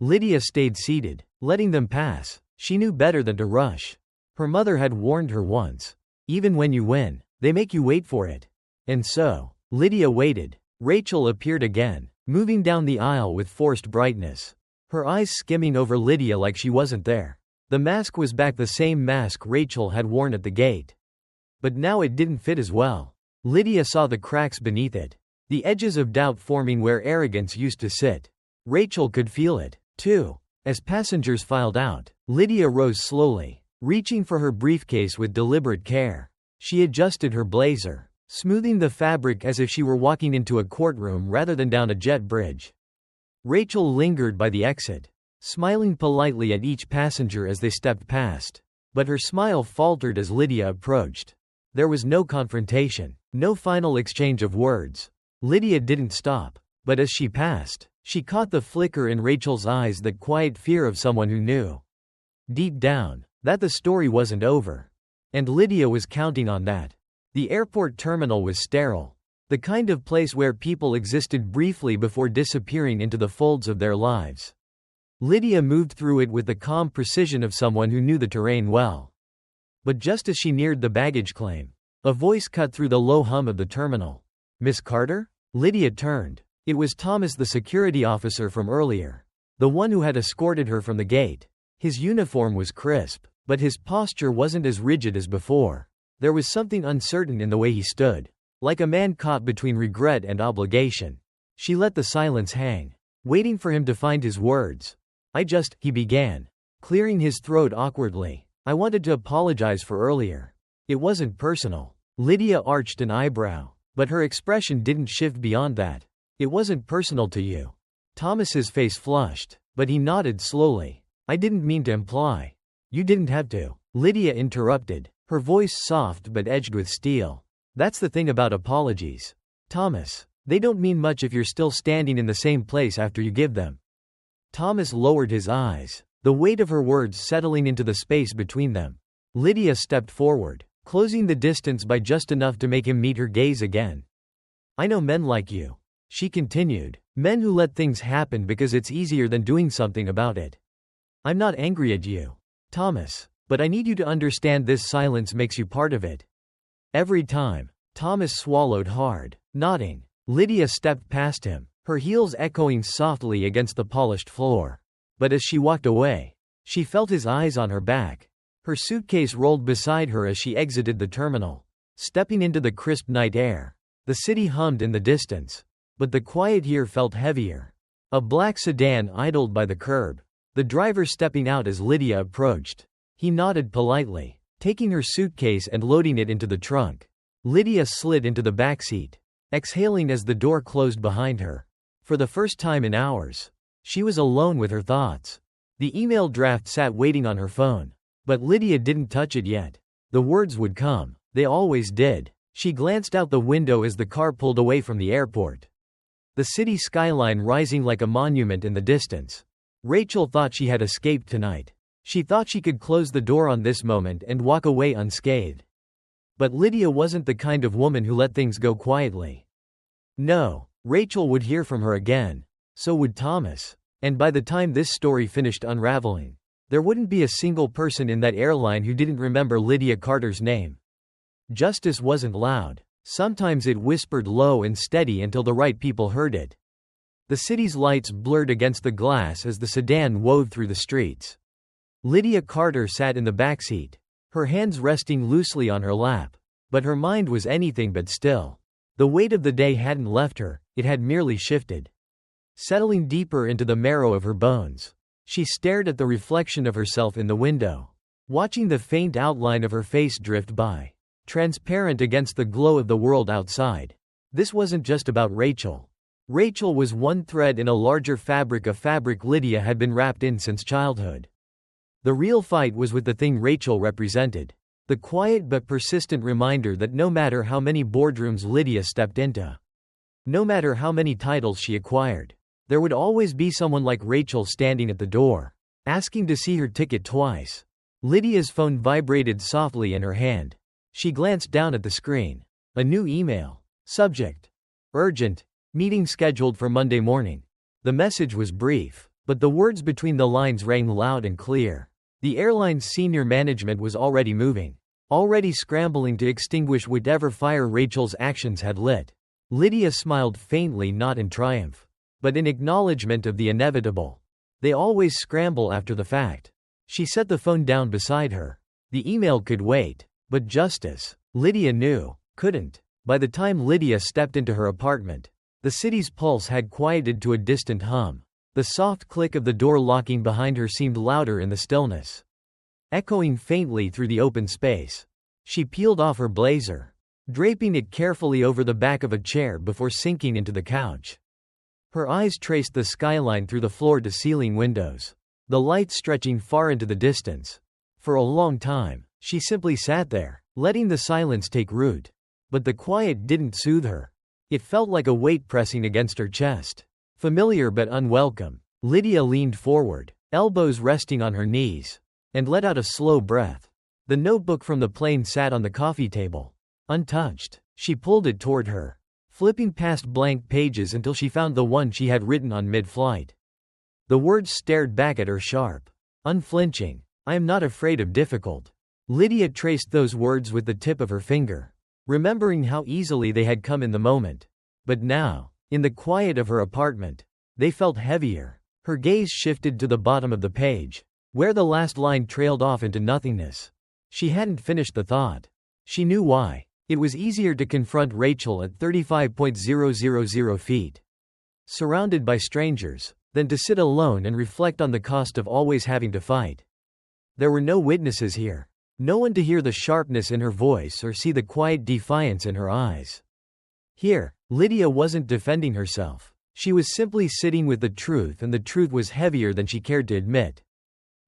Lydia stayed seated, letting them pass. She knew better than to rush. Her mother had warned her once. Even when you win, they make you wait for it. And so, Lydia waited. Rachel appeared again, moving down the aisle with forced brightness, her eyes skimming over Lydia like she wasn't there. The mask was back, the same mask Rachel had worn at the gate. But now it didn't fit as well. Lydia saw the cracks beneath it, the edges of doubt forming where arrogance used to sit. Rachel could feel it, too. As passengers filed out, Lydia rose slowly, reaching for her briefcase with deliberate care. She adjusted her blazer, smoothing the fabric as if she were walking into a courtroom rather than down a jet bridge. Rachel lingered by the exit, smiling politely at each passenger as they stepped past. But her smile faltered as Lydia approached. There was no confrontation, no final exchange of words. Lydia didn't stop, but as she passed, she caught the flicker in Rachel's eyes, that quiet fear of someone who knew, deep down, that the story wasn't over. And Lydia was counting on that. The airport terminal was sterile, the kind of place where people existed briefly before disappearing into the folds of their lives. Lydia moved through it with the calm precision of someone who knew the terrain well. But just as she neared the baggage claim, a voice cut through the low hum of the terminal. "Miss Carter?" Lydia turned. It was Thomas, the security officer from earlier, the one who had escorted her from the gate. His uniform was crisp, but his posture wasn't as rigid as before. There was something uncertain in the way he stood, like a man caught between regret and obligation. She let the silence hang, waiting for him to find his words. He began, clearing his throat awkwardly. "I wanted to apologize for earlier. It wasn't personal." Lydia arched an eyebrow, but her expression didn't shift beyond that. "It wasn't personal to you." Thomas's face flushed, but he nodded slowly. "I didn't mean to imply." "You didn't have to," Lydia interrupted, her voice soft but edged with steel. "That's the thing about apologies, Thomas. They don't mean much if you're still standing in the same place after you give them." Thomas lowered his eyes, the weight of her words settling into the space between them. Lydia stepped forward, closing the distance by just enough to make him meet her gaze again. "I know men like you," she continued, "men who let things happen because it's easier than doing something about it. I'm not angry at you, Thomas, but I need you to understand this silence makes you part of it." Every time. Thomas swallowed hard, nodding. Lydia stepped past him, her heels echoing softly against the polished floor. But as she walked away, she felt his eyes on her back. Her suitcase rolled beside her as she exited the terminal, stepping into the crisp night air. The city hummed in the distance, but the quiet here felt heavier. A black sedan idled by the curb, the driver stepping out as Lydia approached. He nodded politely, taking her suitcase and loading it into the trunk. Lydia slid into the backseat, exhaling as the door closed behind her. For the first time in hours, She was alone with her thoughts. The email draft sat waiting on her phone. But Lydia didn't touch it yet. The words would come. They always did. She glanced out the window as the car pulled away from the airport. The city skyline rising like a monument in the distance. Rachel thought she had escaped tonight. She thought she could close the door on this moment and walk away unscathed. But Lydia wasn't the kind of woman who let things go quietly. No, Rachel would hear from her again. So would Thomas. And by the time this story finished unraveling, there wouldn't be a single person in that airline who didn't remember Lydia Carter's name. Justice wasn't loud. Sometimes it whispered low and steady until the right people heard it. The city's lights blurred against the glass as the sedan wove through the streets. Lydia Carter sat in the backseat, her hands resting loosely on her lap. But her mind was anything but still. The weight of the day hadn't left her, it had merely shifted, settling deeper into the marrow of her bones. She stared at the reflection of herself in the window, watching the faint outline of her face drift by, transparent against the glow of the world outside. This wasn't just about Rachel. Rachel was one thread in a larger fabric, a fabric Lydia had been wrapped in since childhood. The real fight was with the thing Rachel represented. The quiet but persistent reminder that no matter how many boardrooms Lydia stepped into, no matter how many titles she acquired, there would always be someone like Rachel standing at the door, asking to see her ticket twice. Lydia's phone vibrated softly in her hand. She glanced down at the screen. A new email. Subject: urgent. Meeting scheduled for Monday morning. The message was brief, but the words between the lines rang loud and clear. The airline's senior management was already moving, already scrambling to extinguish whatever fire Rachel's actions had lit. Lydia smiled faintly, not in triumph, but in acknowledgement of the inevitable. They always scramble after the fact. She set the phone down beside her. The email could wait, but justice, Lydia knew, couldn't. By the time Lydia stepped into her apartment, the city's pulse had quieted to a distant hum. The soft click of the door locking behind her seemed louder in the stillness, echoing faintly through the open space. She peeled off her blazer, draping it carefully over the back of a chair before sinking into the couch. Her eyes traced the skyline through the floor-to-ceiling windows, the lights stretching far into the distance. For a long time, she simply sat there, letting the silence take root. But the quiet didn't soothe her. It felt like a weight pressing against her chest. Familiar but unwelcome. Lydia leaned forward, elbows resting on her knees, and let out a slow breath. The notebook from the plane sat on the coffee table, untouched. She pulled it toward her, flipping past blank pages until she found the one she had written on mid-flight. The words stared back at her sharp, unflinching. "I am not afraid of difficult." Lydia traced those words with the tip of her finger, remembering how easily they had come in the moment. But now, in the quiet of her apartment, they felt heavier. Her gaze shifted to the bottom of the page, where the last line trailed off into nothingness. She hadn't finished the thought. She knew why. It was easier to confront Rachel at 35,000 feet, surrounded by strangers, than to sit alone and reflect on the cost of always having to fight. There were no witnesses here. No one to hear the sharpness in her voice or see the quiet defiance in her eyes. Here, Lydia wasn't defending herself. She was simply sitting with the truth, and the truth was heavier than she cared to admit.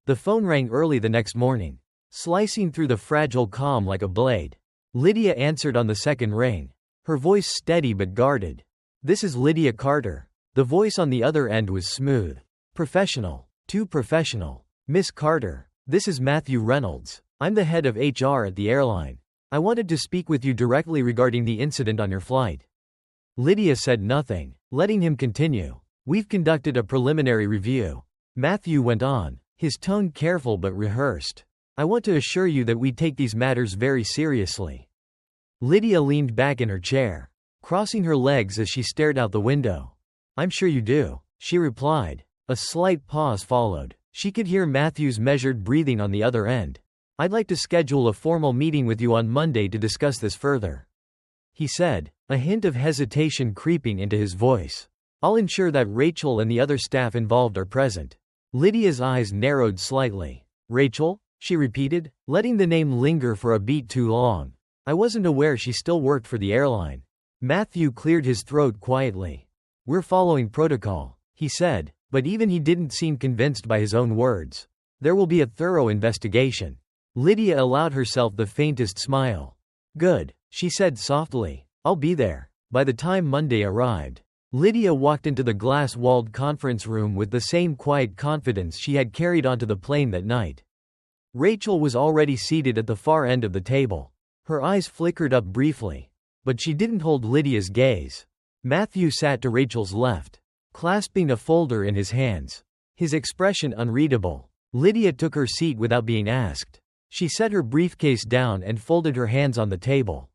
The phone rang early the next morning, slicing through the fragile calm like a blade. Lydia answered on the second ring, her voice steady but guarded. "This is Lydia Carter." The voice on the other end was smooth, professional, too professional. "Miss Carter, this is Matthew Reynolds. I'm the head of HR at the airline. I wanted to speak with you directly regarding the incident on your flight." Lydia said nothing, letting him continue. "We've conducted a preliminary review," Matthew went on, his tone careful but rehearsed. "I want to assure you that we take these matters very seriously." Lydia leaned back in her chair, crossing her legs as she stared out the window. "I'm sure you do," she replied. A slight pause followed. She could hear Matthew's measured breathing on the other end. "I'd like to schedule a formal meeting with you on Monday to discuss this further," he said, a hint of hesitation creeping into his voice. "I'll ensure that Rachel and the other staff involved are present." Lydia's eyes narrowed slightly. "Rachel?" she repeated, letting the name linger for a beat too long. "I wasn't aware she still worked for the airline." Matthew cleared his throat quietly. "We're following protocol," he said, But even he didn't seem convinced by his own words. There will be a thorough investigation. Lydia allowed herself the faintest smile. Good, she said softly. I'll be there. By the time Monday arrived, Lydia walked into the glass-walled conference room with the same quiet confidence she had carried onto the plane that night. Rachel was already seated at the far end of the table. Her eyes flickered up briefly, but she didn't hold Lydia's gaze. Matthew sat to Rachel's left, clasping a folder in his hands, his expression unreadable. Lydia took her seat without being asked. She set her briefcase down and folded her hands on the table.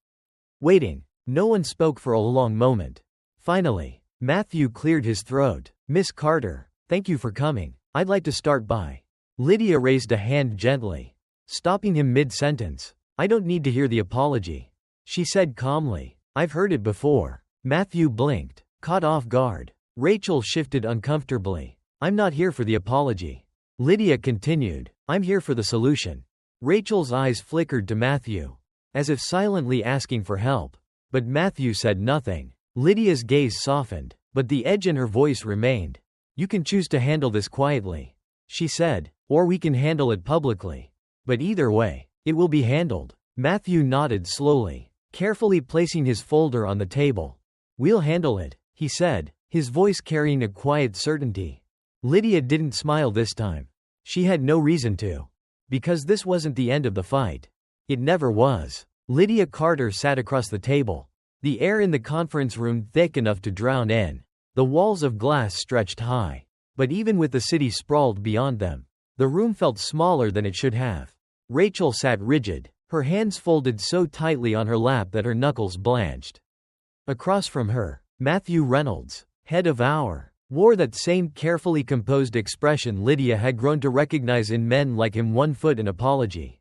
Waiting, no one spoke for a long moment. Finally, Matthew cleared his throat. Miss Carter, thank you for coming. I'd like to start by. Lydia raised a hand gently, stopping him mid-sentence. I don't need to hear the apology, she said calmly. I've heard it before. Matthew blinked, caught off guard. Rachel shifted uncomfortably. I'm not here for the apology. Lydia continued. I'm here for the solution. Rachel's eyes flickered to Matthew, as if silently asking for help. But Matthew said nothing. Lydia's gaze softened, but the edge in her voice remained. You can choose to handle this quietly, she said, or we can handle it publicly. But either way, it will be handled. Matthew nodded slowly, carefully placing his folder on the table. We'll handle it, he said, his voice carrying a quiet certainty. Lydia didn't smile this time. She had no reason to. Because this wasn't the end of the fight. It never was. Lydia Carter sat across the table, the air in the conference room thick enough to drown in. The walls of glass stretched high, but even with the city sprawled beyond them, the room felt smaller than it should have. Rachel sat rigid, her hands folded so tightly on her lap that her knuckles blanched. Across from her, Matthew Reynolds, head of our, wore that same carefully composed expression Lydia had grown to recognize in men like him, one foot in apology,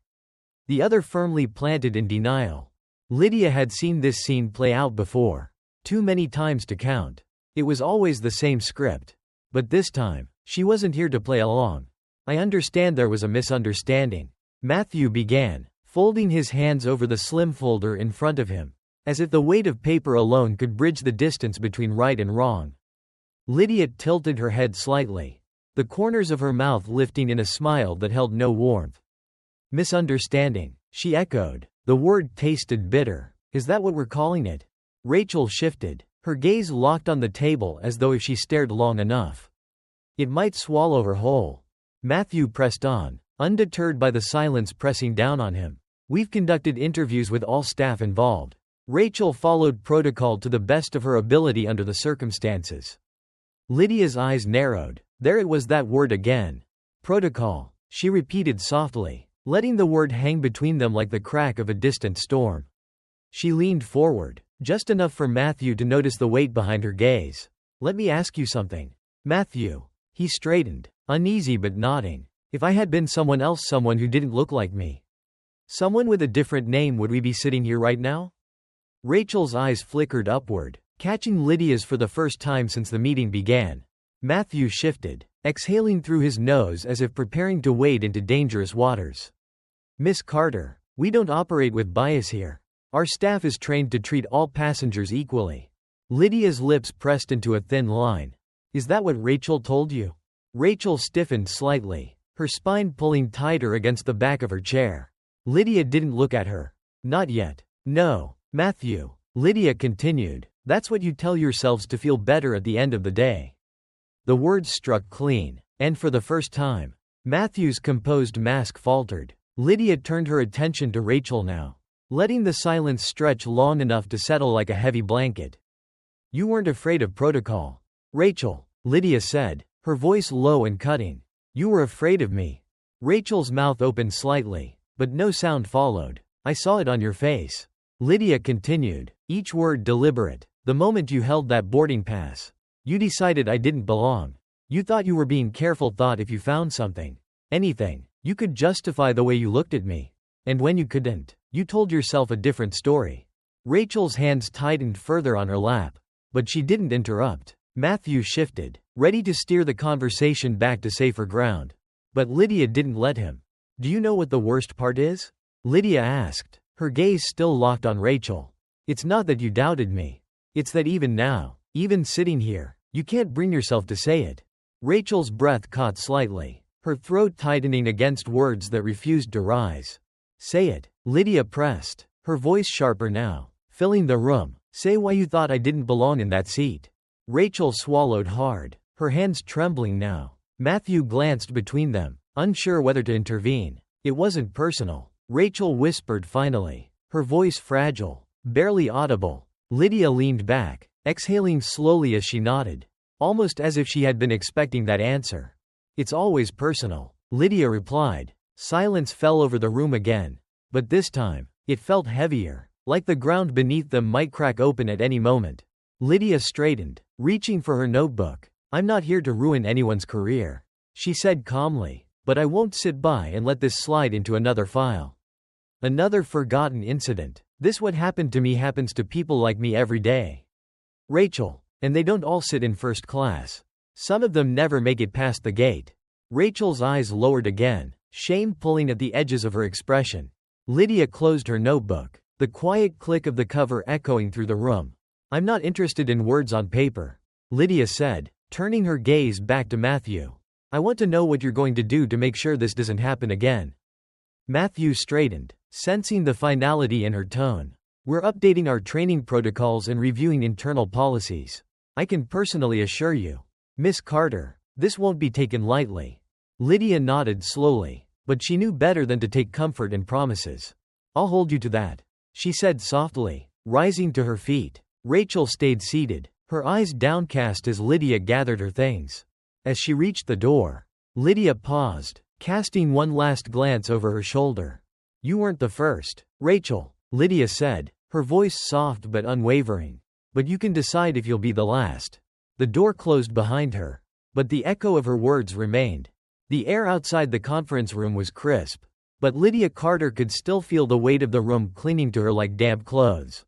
the other firmly planted in denial. Lydia had seen this scene play out before, too many times to count. It was always the same script. But this time, she wasn't here to play along. I understand there was a misunderstanding, Matthew began, folding his hands over the slim folder in front of him, as if the weight of paper alone could bridge the distance between right and wrong. Lydia tilted her head slightly, the corners of her mouth lifting in a smile that held no warmth. Misunderstanding, she echoed. The word tasted bitter. Is that what we're calling it? Rachel shifted, her gaze locked on the table as though if she stared long enough, it might swallow her whole. Matthew pressed on, undeterred by the silence pressing down on him. We've conducted interviews with all staff involved. Rachel followed protocol to the best of her ability under the circumstances. Lydia's eyes narrowed. There it was, that word again. Protocol, she repeated softly, letting the word hang between them like the crack of a distant storm. She leaned forward, just enough for Matthew to notice the weight behind her gaze. Let me ask you something. Matthew. He straightened, uneasy but nodding. If I had been someone else, someone who didn't look like me, someone with a different name, would we be sitting here right now? Rachel's eyes flickered upward, catching Lydia's for the first time since the meeting began. Matthew shifted, exhaling through his nose as if preparing to wade into dangerous waters. Miss Carter, we don't operate with bias here. Our staff is trained to treat all passengers equally. Lydia's lips pressed into a thin line. Is that what Rachel told you? Rachel stiffened slightly, her spine pulling tighter against the back of her chair. Lydia didn't look at her. Not yet. No, Matthew. Lydia continued. That's what you tell yourselves to feel better at the end of the day. The words struck clean, and for the first time, Matthew's composed mask faltered. Lydia turned her attention to Rachel now, letting the silence stretch long enough to settle like a heavy blanket. You weren't afraid of protocol, Rachel, Lydia said, her voice low and cutting. You were afraid of me. Rachel's mouth opened slightly, but no sound followed. I saw it on your face. Lydia continued, each word deliberate. The moment you held that boarding pass, you decided I didn't belong. You thought you were being careful, thought if you found something, anything, you could justify the way you looked at me. And when you couldn't, you told yourself a different story. Rachel's hands tightened further on her lap, but she didn't interrupt. Matthew shifted, ready to steer the conversation back to safer ground. But Lydia didn't let him. Do you know what the worst part is? Lydia asked, her gaze still locked on Rachel. It's not that you doubted me. It's that even now, even sitting here, you can't bring yourself to say it. Rachel's breath caught slightly, her throat tightening against words that refused to rise. Say it, Lydia pressed, her voice sharper now, filling the room. Say why you thought I didn't belong in that seat. Rachel swallowed hard, her hands trembling now. Matthew glanced between them, unsure whether to intervene. It wasn't personal, Rachel whispered finally, her voice fragile, barely audible. Lydia leaned back, exhaling slowly as she nodded, almost as if she had been expecting that answer. It's always personal, Lydia replied. Silence fell over the room again, but this time, it felt heavier, like the ground beneath them might crack open at any moment. Lydia straightened, reaching for her notebook. I'm not here to ruin anyone's career, she said calmly, but I won't sit by and let this slide into another file. Another forgotten incident. This what happened to me happens to people like me every day. Rachel, and they don't all sit in first class. Some of them never make it past the gate. Rachel's eyes lowered again, shame pulling at the edges of her expression. Lydia closed her notebook, the quiet click of the cover echoing through the room. I'm not interested in words on paper, Lydia said, turning her gaze back to Matthew. I want to know what you're going to do to make sure this doesn't happen again. Matthew straightened, sensing the finality in her tone. We're updating our training protocols and reviewing internal policies. I can personally assure you, Miss Carter, this won't be taken lightly. Lydia nodded slowly, but she knew better than to take comfort in promises. I'll hold you to that, she said softly, rising to her feet. Rachel stayed seated, her eyes downcast as Lydia gathered her things. As she reached the door, Lydia paused, casting one last glance over her shoulder. You weren't the first, Rachel, Lydia said, her voice soft but unwavering. But you can decide if you'll be the last. The door closed behind her, but the echo of her words remained. The air outside the conference room was crisp, but Lydia Carter could still feel the weight of the room clinging to her like damp clothes.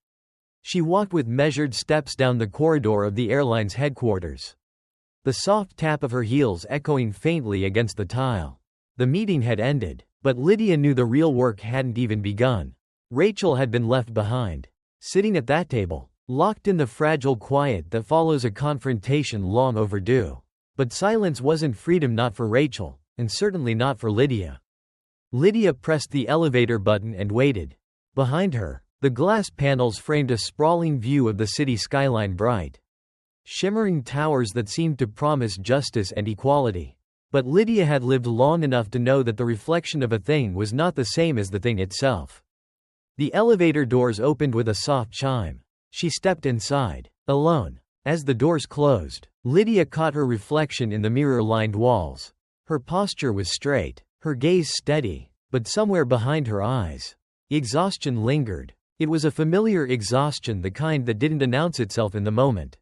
She walked with measured steps down the corridor of the airline's headquarters, the soft tap of her heels echoing faintly against the tile. The meeting had ended, but Lydia knew the real work hadn't even begun. Rachel had been left behind, sitting at that table, locked in the fragile quiet that follows a confrontation long overdue. But silence wasn't freedom, not for Rachel, and certainly not for Lydia. Lydia pressed the elevator button and waited. Behind her, the glass panels framed a sprawling view of the city skyline, bright, shimmering towers that seemed to promise justice and equality. But Lydia had lived long enough to know that the reflection of a thing was not the same as the thing itself. The elevator doors opened with a soft chime. She stepped inside, alone. As the doors closed, Lydia caught her reflection in the mirror-lined walls. Her posture was straight, her gaze steady, but somewhere behind her eyes, exhaustion lingered. It was a familiar exhaustion, the kind that didn't announce itself in the moment,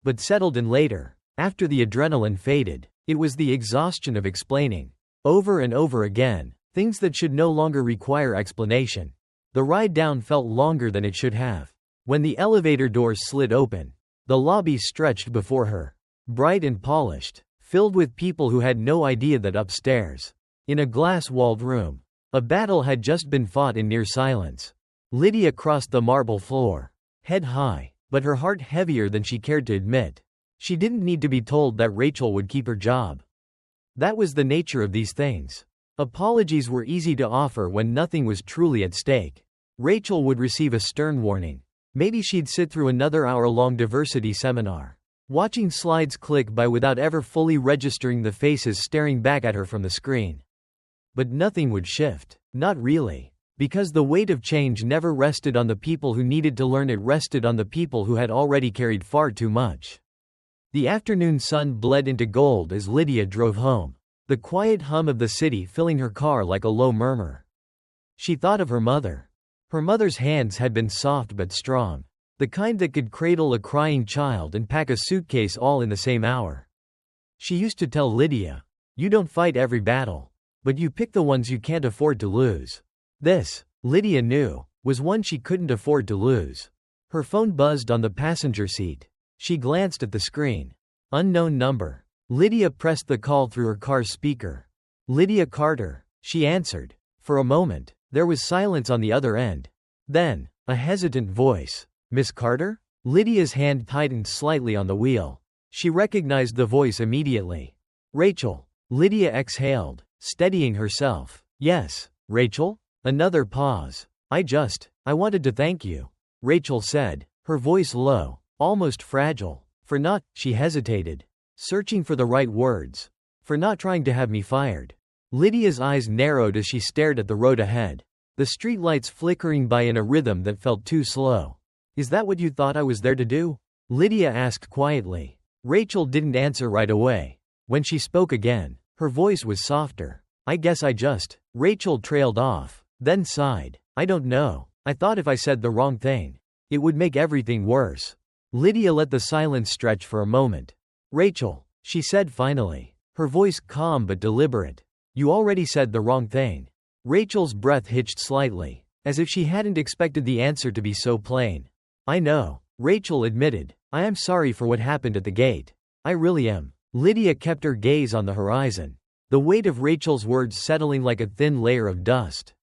but settled in later, after the adrenaline faded. It was the exhaustion of explaining, over and over again, things that should no longer require explanation. The ride down felt longer than it should have. When the elevator doors slid open, the lobby stretched before her, bright and polished, filled with people who had no idea that upstairs, in a glass-walled room, a battle had just been fought in near silence. Lydia crossed the marble floor, head high, but her heart heavier than she cared to admit. She didn't need to be told that Rachel would keep her job. That was the nature of these things. Apologies were easy to offer when nothing was truly at stake. Rachel would receive a stern warning. Maybe she'd sit through another hour-long diversity seminar, watching slides click by without ever fully registering the faces staring back at her from the screen. But nothing would shift. Not really. Because the weight of change never rested on the people who needed to learn, it rested on the people who had already carried far too much. The afternoon sun bled into gold as Lydia drove home, the quiet hum of the city filling her car like a low murmur. She thought of her mother. Her mother's hands had been soft but strong, the kind that could cradle a crying child and pack a suitcase all in the same hour. She used to tell Lydia, "You don't fight every battle, but you pick the ones you can't afford to lose." This, Lydia knew, was one she couldn't afford to lose. Her phone buzzed on the passenger seat. She glanced at the screen. Unknown number. Lydia pressed the call through her car's speaker. Lydia Carter, she answered. For a moment, there was silence on the other end. Then, a hesitant voice. Miss Carter? Lydia's hand tightened slightly on the wheel. She recognized the voice immediately. Rachel. Lydia exhaled, steadying herself. Yes, Rachel? Another pause. I wanted to thank you, Rachel said, her voice low, almost fragile. For not, she hesitated, searching for the right words. For not trying to have me fired. Lydia's eyes narrowed as she stared at the road ahead, the street lights flickering by in a rhythm that felt too slow. Is that what you thought I was there to do? Lydia asked quietly. Rachel didn't answer right away. When she spoke again, her voice was softer. I guess Rachel trailed off, then sighed. I don't know. I thought if I said the wrong thing, it would make everything worse. Lydia let the silence stretch for a moment. Rachel, she said finally, her voice calm but deliberate. You already said the wrong thing. Rachel's breath hitched slightly, as if she hadn't expected the answer to be so plain. I know, Rachel admitted. I am sorry for what happened at the gate. I really am. Lydia kept her gaze on the horizon, the weight of Rachel's words settling like a thin layer of dust.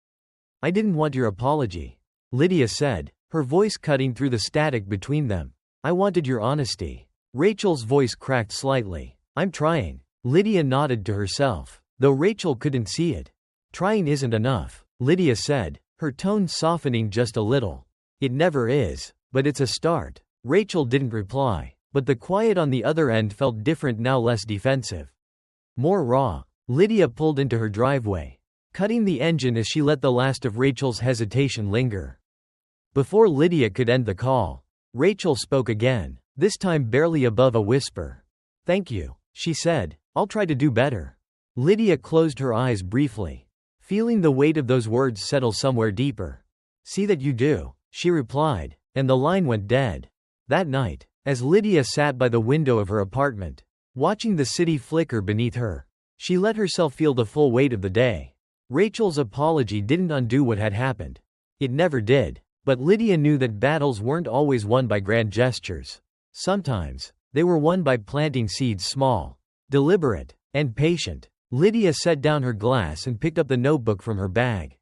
I didn't want your apology, Lydia said, her voice cutting through the static between them. I wanted your honesty. Rachel's voice cracked slightly. I'm trying. Lydia nodded to herself, though Rachel couldn't see it. Trying isn't enough, Lydia said, her tone softening just a little. It never is, but it's a start. Rachel didn't reply, but the quiet on the other end felt different now, less defensive. More raw. Lydia pulled into her driveway, cutting the engine as she let the last of Rachel's hesitation linger. Before Lydia could end the call, Rachel spoke again, this time barely above a whisper. Thank you, she said. I'll try to do better. Lydia closed her eyes briefly, feeling the weight of those words settle somewhere deeper. See that you do, she replied, and the line went dead. That night, as Lydia sat by the window of her apartment, watching the city flicker beneath her, she let herself feel the full weight of the day. Rachel's apology didn't undo what had happened. It never did. But Lydia knew that battles weren't always won by grand gestures. Sometimes, they were won by planting seeds small, deliberate, and patient. Lydia set down her glass and picked up the notebook from her bag.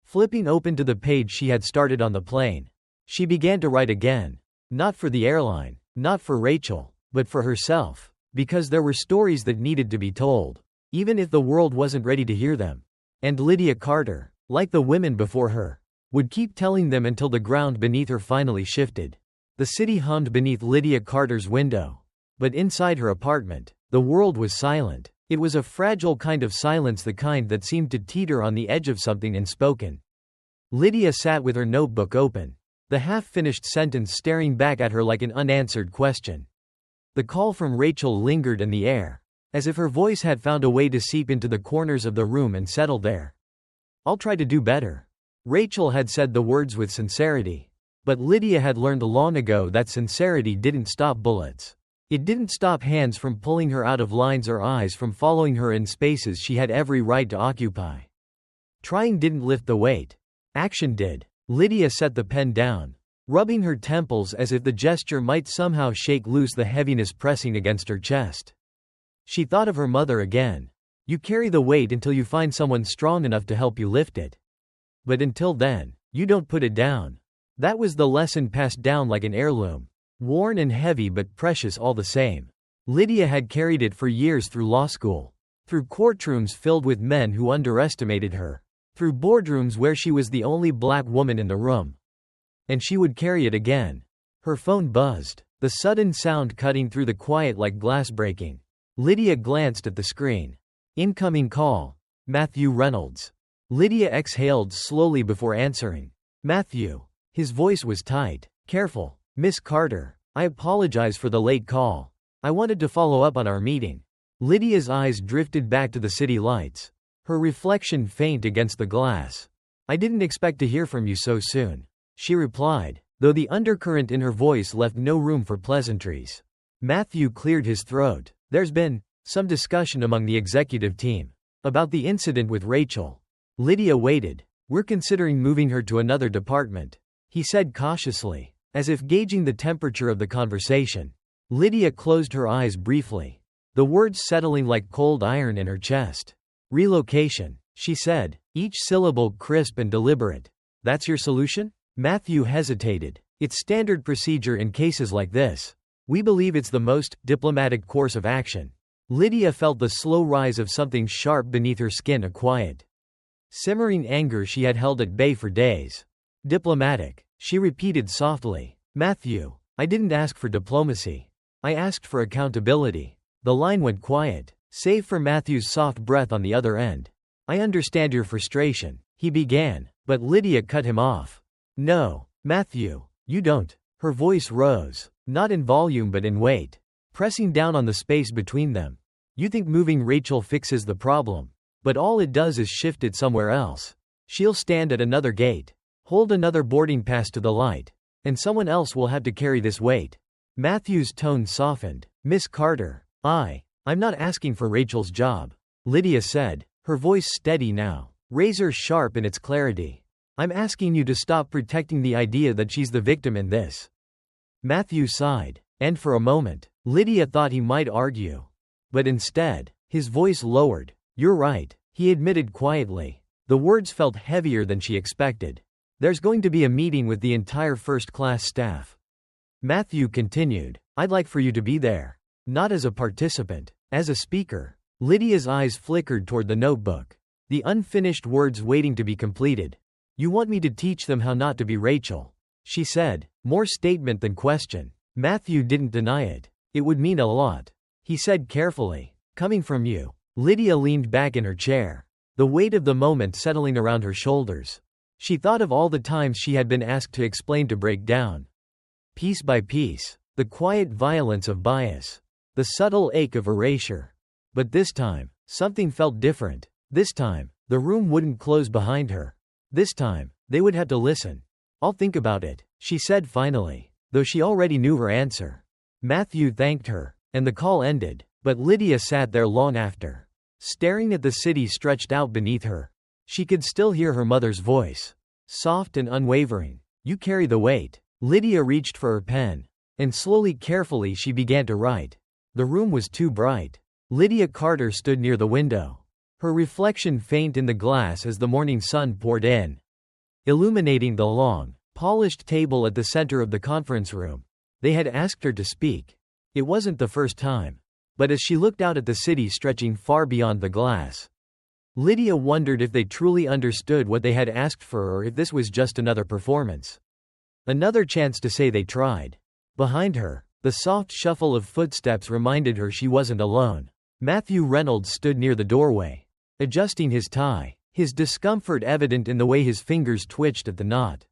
Flipping open to the page she had started on the plane, she began to write again. Not for the airline, not for Rachel, but for herself. Because there were stories that needed to be told, even if the world wasn't ready to hear them. And Lydia Carter, like the women before her, would keep telling them until the ground beneath her finally shifted. The city hummed beneath Lydia Carter's window. But inside her apartment, the world was silent. It was a fragile kind of silence, the kind that seemed to teeter on the edge of something unspoken. Lydia sat with her notebook open, the half-finished sentence staring back at her like an unanswered question. The call from Rachel lingered in the air, as if her voice had found a way to seep into the corners of the room and settle there. I'll try to do better. Rachel had said the words with sincerity, but Lydia had learned long ago that sincerity didn't stop bullets. It didn't stop hands from pulling her out of lines or eyes from following her in spaces she had every right to occupy. Trying didn't lift the weight. Action did. Lydia set the pen down, rubbing her temples as if the gesture might somehow shake loose the heaviness pressing against her chest. She thought of her mother again. You carry the weight until you find someone strong enough to help you lift it. But until then, you don't put it down. That was the lesson passed down like an heirloom. Worn and heavy but precious all the same. Lydia had carried it for years through law school. Through courtrooms filled with men who underestimated her. Through boardrooms where she was the only black woman in the room. And she would carry it again. Her phone buzzed, the sudden sound cutting through the quiet like glass breaking. Lydia glanced at the screen. Incoming call. Matthew Reynolds. Lydia exhaled slowly before answering. Matthew. His voice was tight. Careful, Miss Carter. I apologize for the late call. I wanted to follow up on our meeting. Lydia's eyes drifted back to the city lights, her reflection faint against the glass. I didn't expect to hear from you so soon, she replied, though the undercurrent in her voice left no room for pleasantries. Matthew cleared his throat. There's been some discussion among the executive team about the incident with Rachel. Lydia waited. We're considering moving her to another department, he said cautiously, as if gauging the temperature of the conversation. Lydia closed her eyes briefly, the words settling like cold iron in her chest. Relocation, she said, each syllable crisp and deliberate. That's your solution? Matthew hesitated. It's standard procedure in cases like this. We believe it's the most diplomatic course of action. Lydia felt the slow rise of something sharp beneath her skin, a quiet, simmering anger she had held at bay for days. Diplomatic, she repeated softly. Matthew, I didn't ask for diplomacy. I asked for accountability. The line went quiet, save for Matthew's soft breath on the other end. I understand your frustration, he began, but Lydia cut him off. No, Matthew, you don't. Her voice rose, not in volume but in weight, pressing down on the space between them. You think moving Rachel fixes the problem, but all it does is shift it somewhere else. She'll stand at another gate, hold another boarding pass to the light, and someone else will have to carry this weight. Matthew's tone softened. Miss Carter, I'm not asking for Rachel's job, Lydia said, her voice steady now, razor sharp in its clarity. I'm asking you to stop protecting the idea that she's the victim in this. Matthew sighed, and for a moment, Lydia thought he might argue. But instead, his voice lowered. You're right, he admitted quietly. The words felt heavier than she expected. There's going to be a meeting with the entire first-class staff. Matthew continued, I'd like for you to be there. Not as a participant, as a speaker. Lydia's eyes flickered toward the notebook, the unfinished words waiting to be completed. You want me to teach them how not to be Rachel, she said, more statement than question. Matthew didn't deny it. It would mean a lot, he said carefully. Coming from you. Lydia leaned back in her chair, the weight of the moment settling around her shoulders. She thought of all the times she had been asked to explain, to break down, piece by piece, the quiet violence of bias, the subtle ache of erasure. But this time, something felt different. This time, the room wouldn't close behind her. This time, they would have to listen. I'll think about it, she said finally, though she already knew her answer. Matthew thanked her, and the call ended, but Lydia sat there long after, staring at the city stretched out beneath her. She could still hear her mother's voice, soft and unwavering. You carry the weight. Lydia reached for her pen, and slowly, carefully she began to write. The room was too bright. Lydia Carter stood near the window, her reflection faint in the glass as the morning sun poured in, illuminating the long, polished table at the center of the conference room. They had asked her to speak. It wasn't the first time. But as she looked out at the city stretching far beyond the glass, Lydia wondered if they truly understood what they had asked for, or if this was just another performance. Another chance to say they tried. Behind her, the soft shuffle of footsteps reminded her she wasn't alone. Matthew Reynolds stood near the doorway, adjusting his tie, his discomfort evident in the way his fingers twitched at the knot.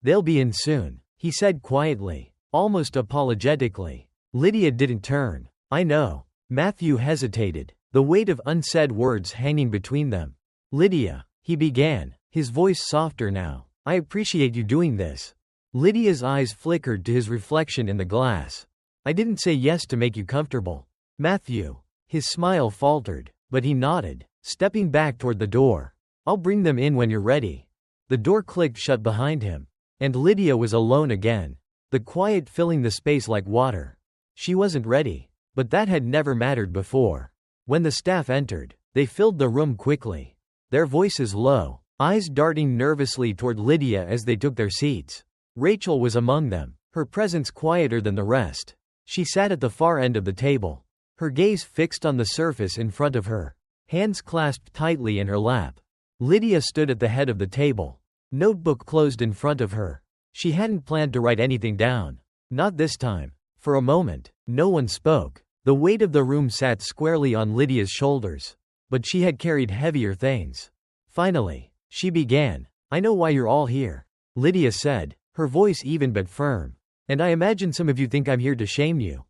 They'll be in soon, he said quietly, almost apologetically. Lydia didn't turn. I know. Matthew hesitated, the weight of unsaid words hanging between them. Lydia, he began, his voice softer now. I appreciate you doing this. Lydia's eyes flickered to his reflection in the glass. I didn't say yes to make you comfortable. Matthew. His smile faltered, but he nodded, stepping back toward the door. I'll bring them in when you're ready. The door clicked shut behind him, and Lydia was alone again, the quiet filling the space like water. She wasn't ready, but that had never mattered before. When the staff entered, they filled the room quickly, their voices low, eyes darting nervously toward Lydia as they took their seats. Rachel was among them, her presence quieter than the rest. She sat at the far end of the table, her gaze fixed on the surface in front of her, hands clasped tightly in her lap. Lydia stood at the head of the table, notebook closed in front of her. She hadn't planned to write anything down. Not this time. For a moment, no one spoke. The weight of the room sat squarely on Lydia's shoulders, but she had carried heavier things. Finally, she began. I know why you're all here, Lydia said, her voice even but firm. And I imagine some of you think I'm here to shame you,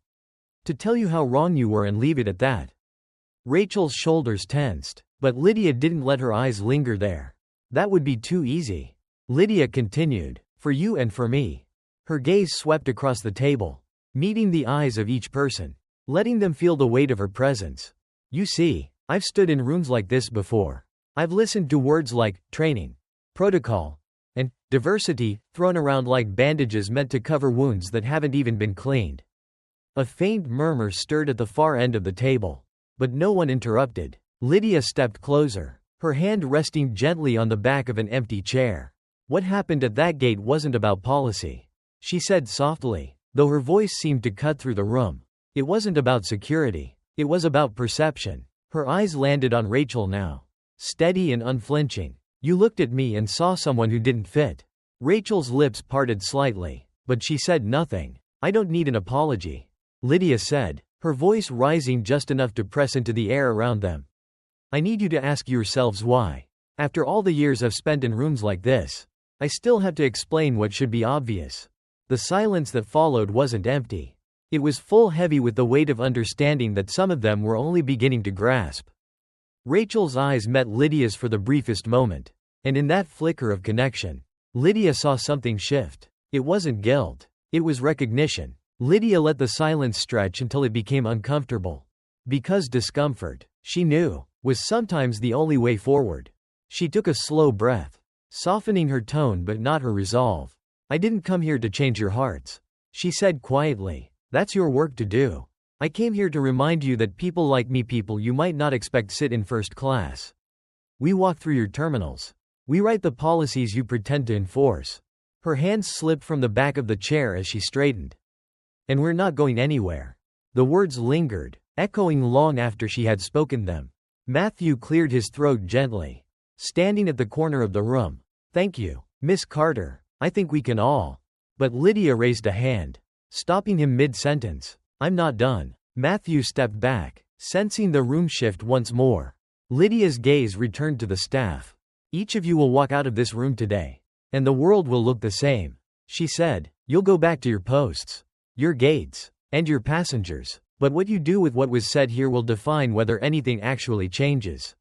to tell you how wrong you were and leave it at that. Rachel's shoulders tensed, but Lydia didn't let her eyes linger there. That would be too easy. Lydia continued, for you and for me. Her gaze swept across the table, meeting the eyes of each person, letting them feel the weight of her presence. You see, I've stood in rooms like this before. I've listened to words like training, protocol, and diversity thrown around like bandages meant to cover wounds that haven't even been cleaned. A faint murmur stirred at the far end of the table, but no one interrupted. Lydia stepped closer, her hand resting gently on the back of an empty chair. What happened at that gate wasn't about policy, she said softly, though her voice seemed to cut through the room. It wasn't about security. It was about perception. Her eyes landed on Rachel now. Steady and unflinching. You looked at me and saw someone who didn't fit. Rachel's lips parted slightly, but she said nothing. I don't need an apology, Lydia said, her voice rising just enough to press into the air around them. I need you to ask yourselves why. After all the years I've spent in rooms like this, I still have to explain what should be obvious. The silence that followed wasn't empty. It was full, heavy with the weight of understanding that some of them were only beginning to grasp. Rachel's eyes met Lydia's for the briefest moment, and in that flicker of connection, Lydia saw something shift. It wasn't guilt. It was recognition. Lydia let the silence stretch until it became uncomfortable. Because discomfort, she knew, was sometimes the only way forward. She took a slow breath, softening her tone but not her resolve. I didn't come here to change your hearts, she said quietly. That's your work to do. I came here to remind you that people like me, people you might not expect, sit in first class. We walk through your terminals. We write the policies you pretend to enforce. Her hands slipped from the back of the chair as she straightened. And we're not going anywhere. The words lingered, echoing long after she had spoken them. Matthew cleared his throat gently, standing at the corner of the room. Thank you, Miss Carter. I think we can all. But Lydia raised a hand, stopping him mid-sentence. I'm not done. Matthew stepped back, sensing the room shift once more. Lydia's gaze returned to the staff. Each of you will walk out of this room today, and the world will look the same, she said. You'll go back to your posts, your gates, and your passengers, but what you do with what was said here will define whether anything actually changes.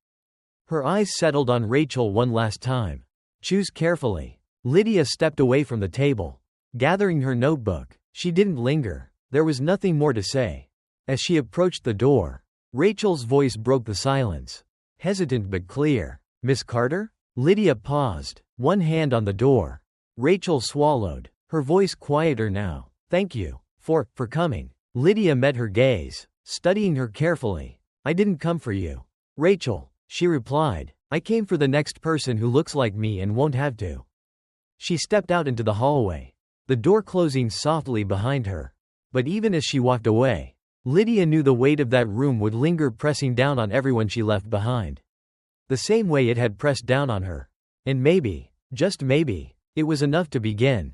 Her eyes settled on Rachel one last time. Choose carefully. Lydia stepped away from the table, gathering her notebook. She didn't linger. There was nothing more to say. As she approached the door, Rachel's voice broke the silence. Hesitant but clear. Miss Carter? Lydia paused, one hand on the door. Rachel swallowed, her voice quieter now. Thank you for coming. Lydia met her gaze, studying her carefully. I didn't come for you, Rachel, she replied. I came for the next person who looks like me and won't have to. She stepped out into the hallway, the door closing softly behind her. But even as she walked away, Lydia knew the weight of that room would linger, pressing down on everyone she left behind. The same way it had pressed down on her. And maybe, just maybe, it was enough to begin.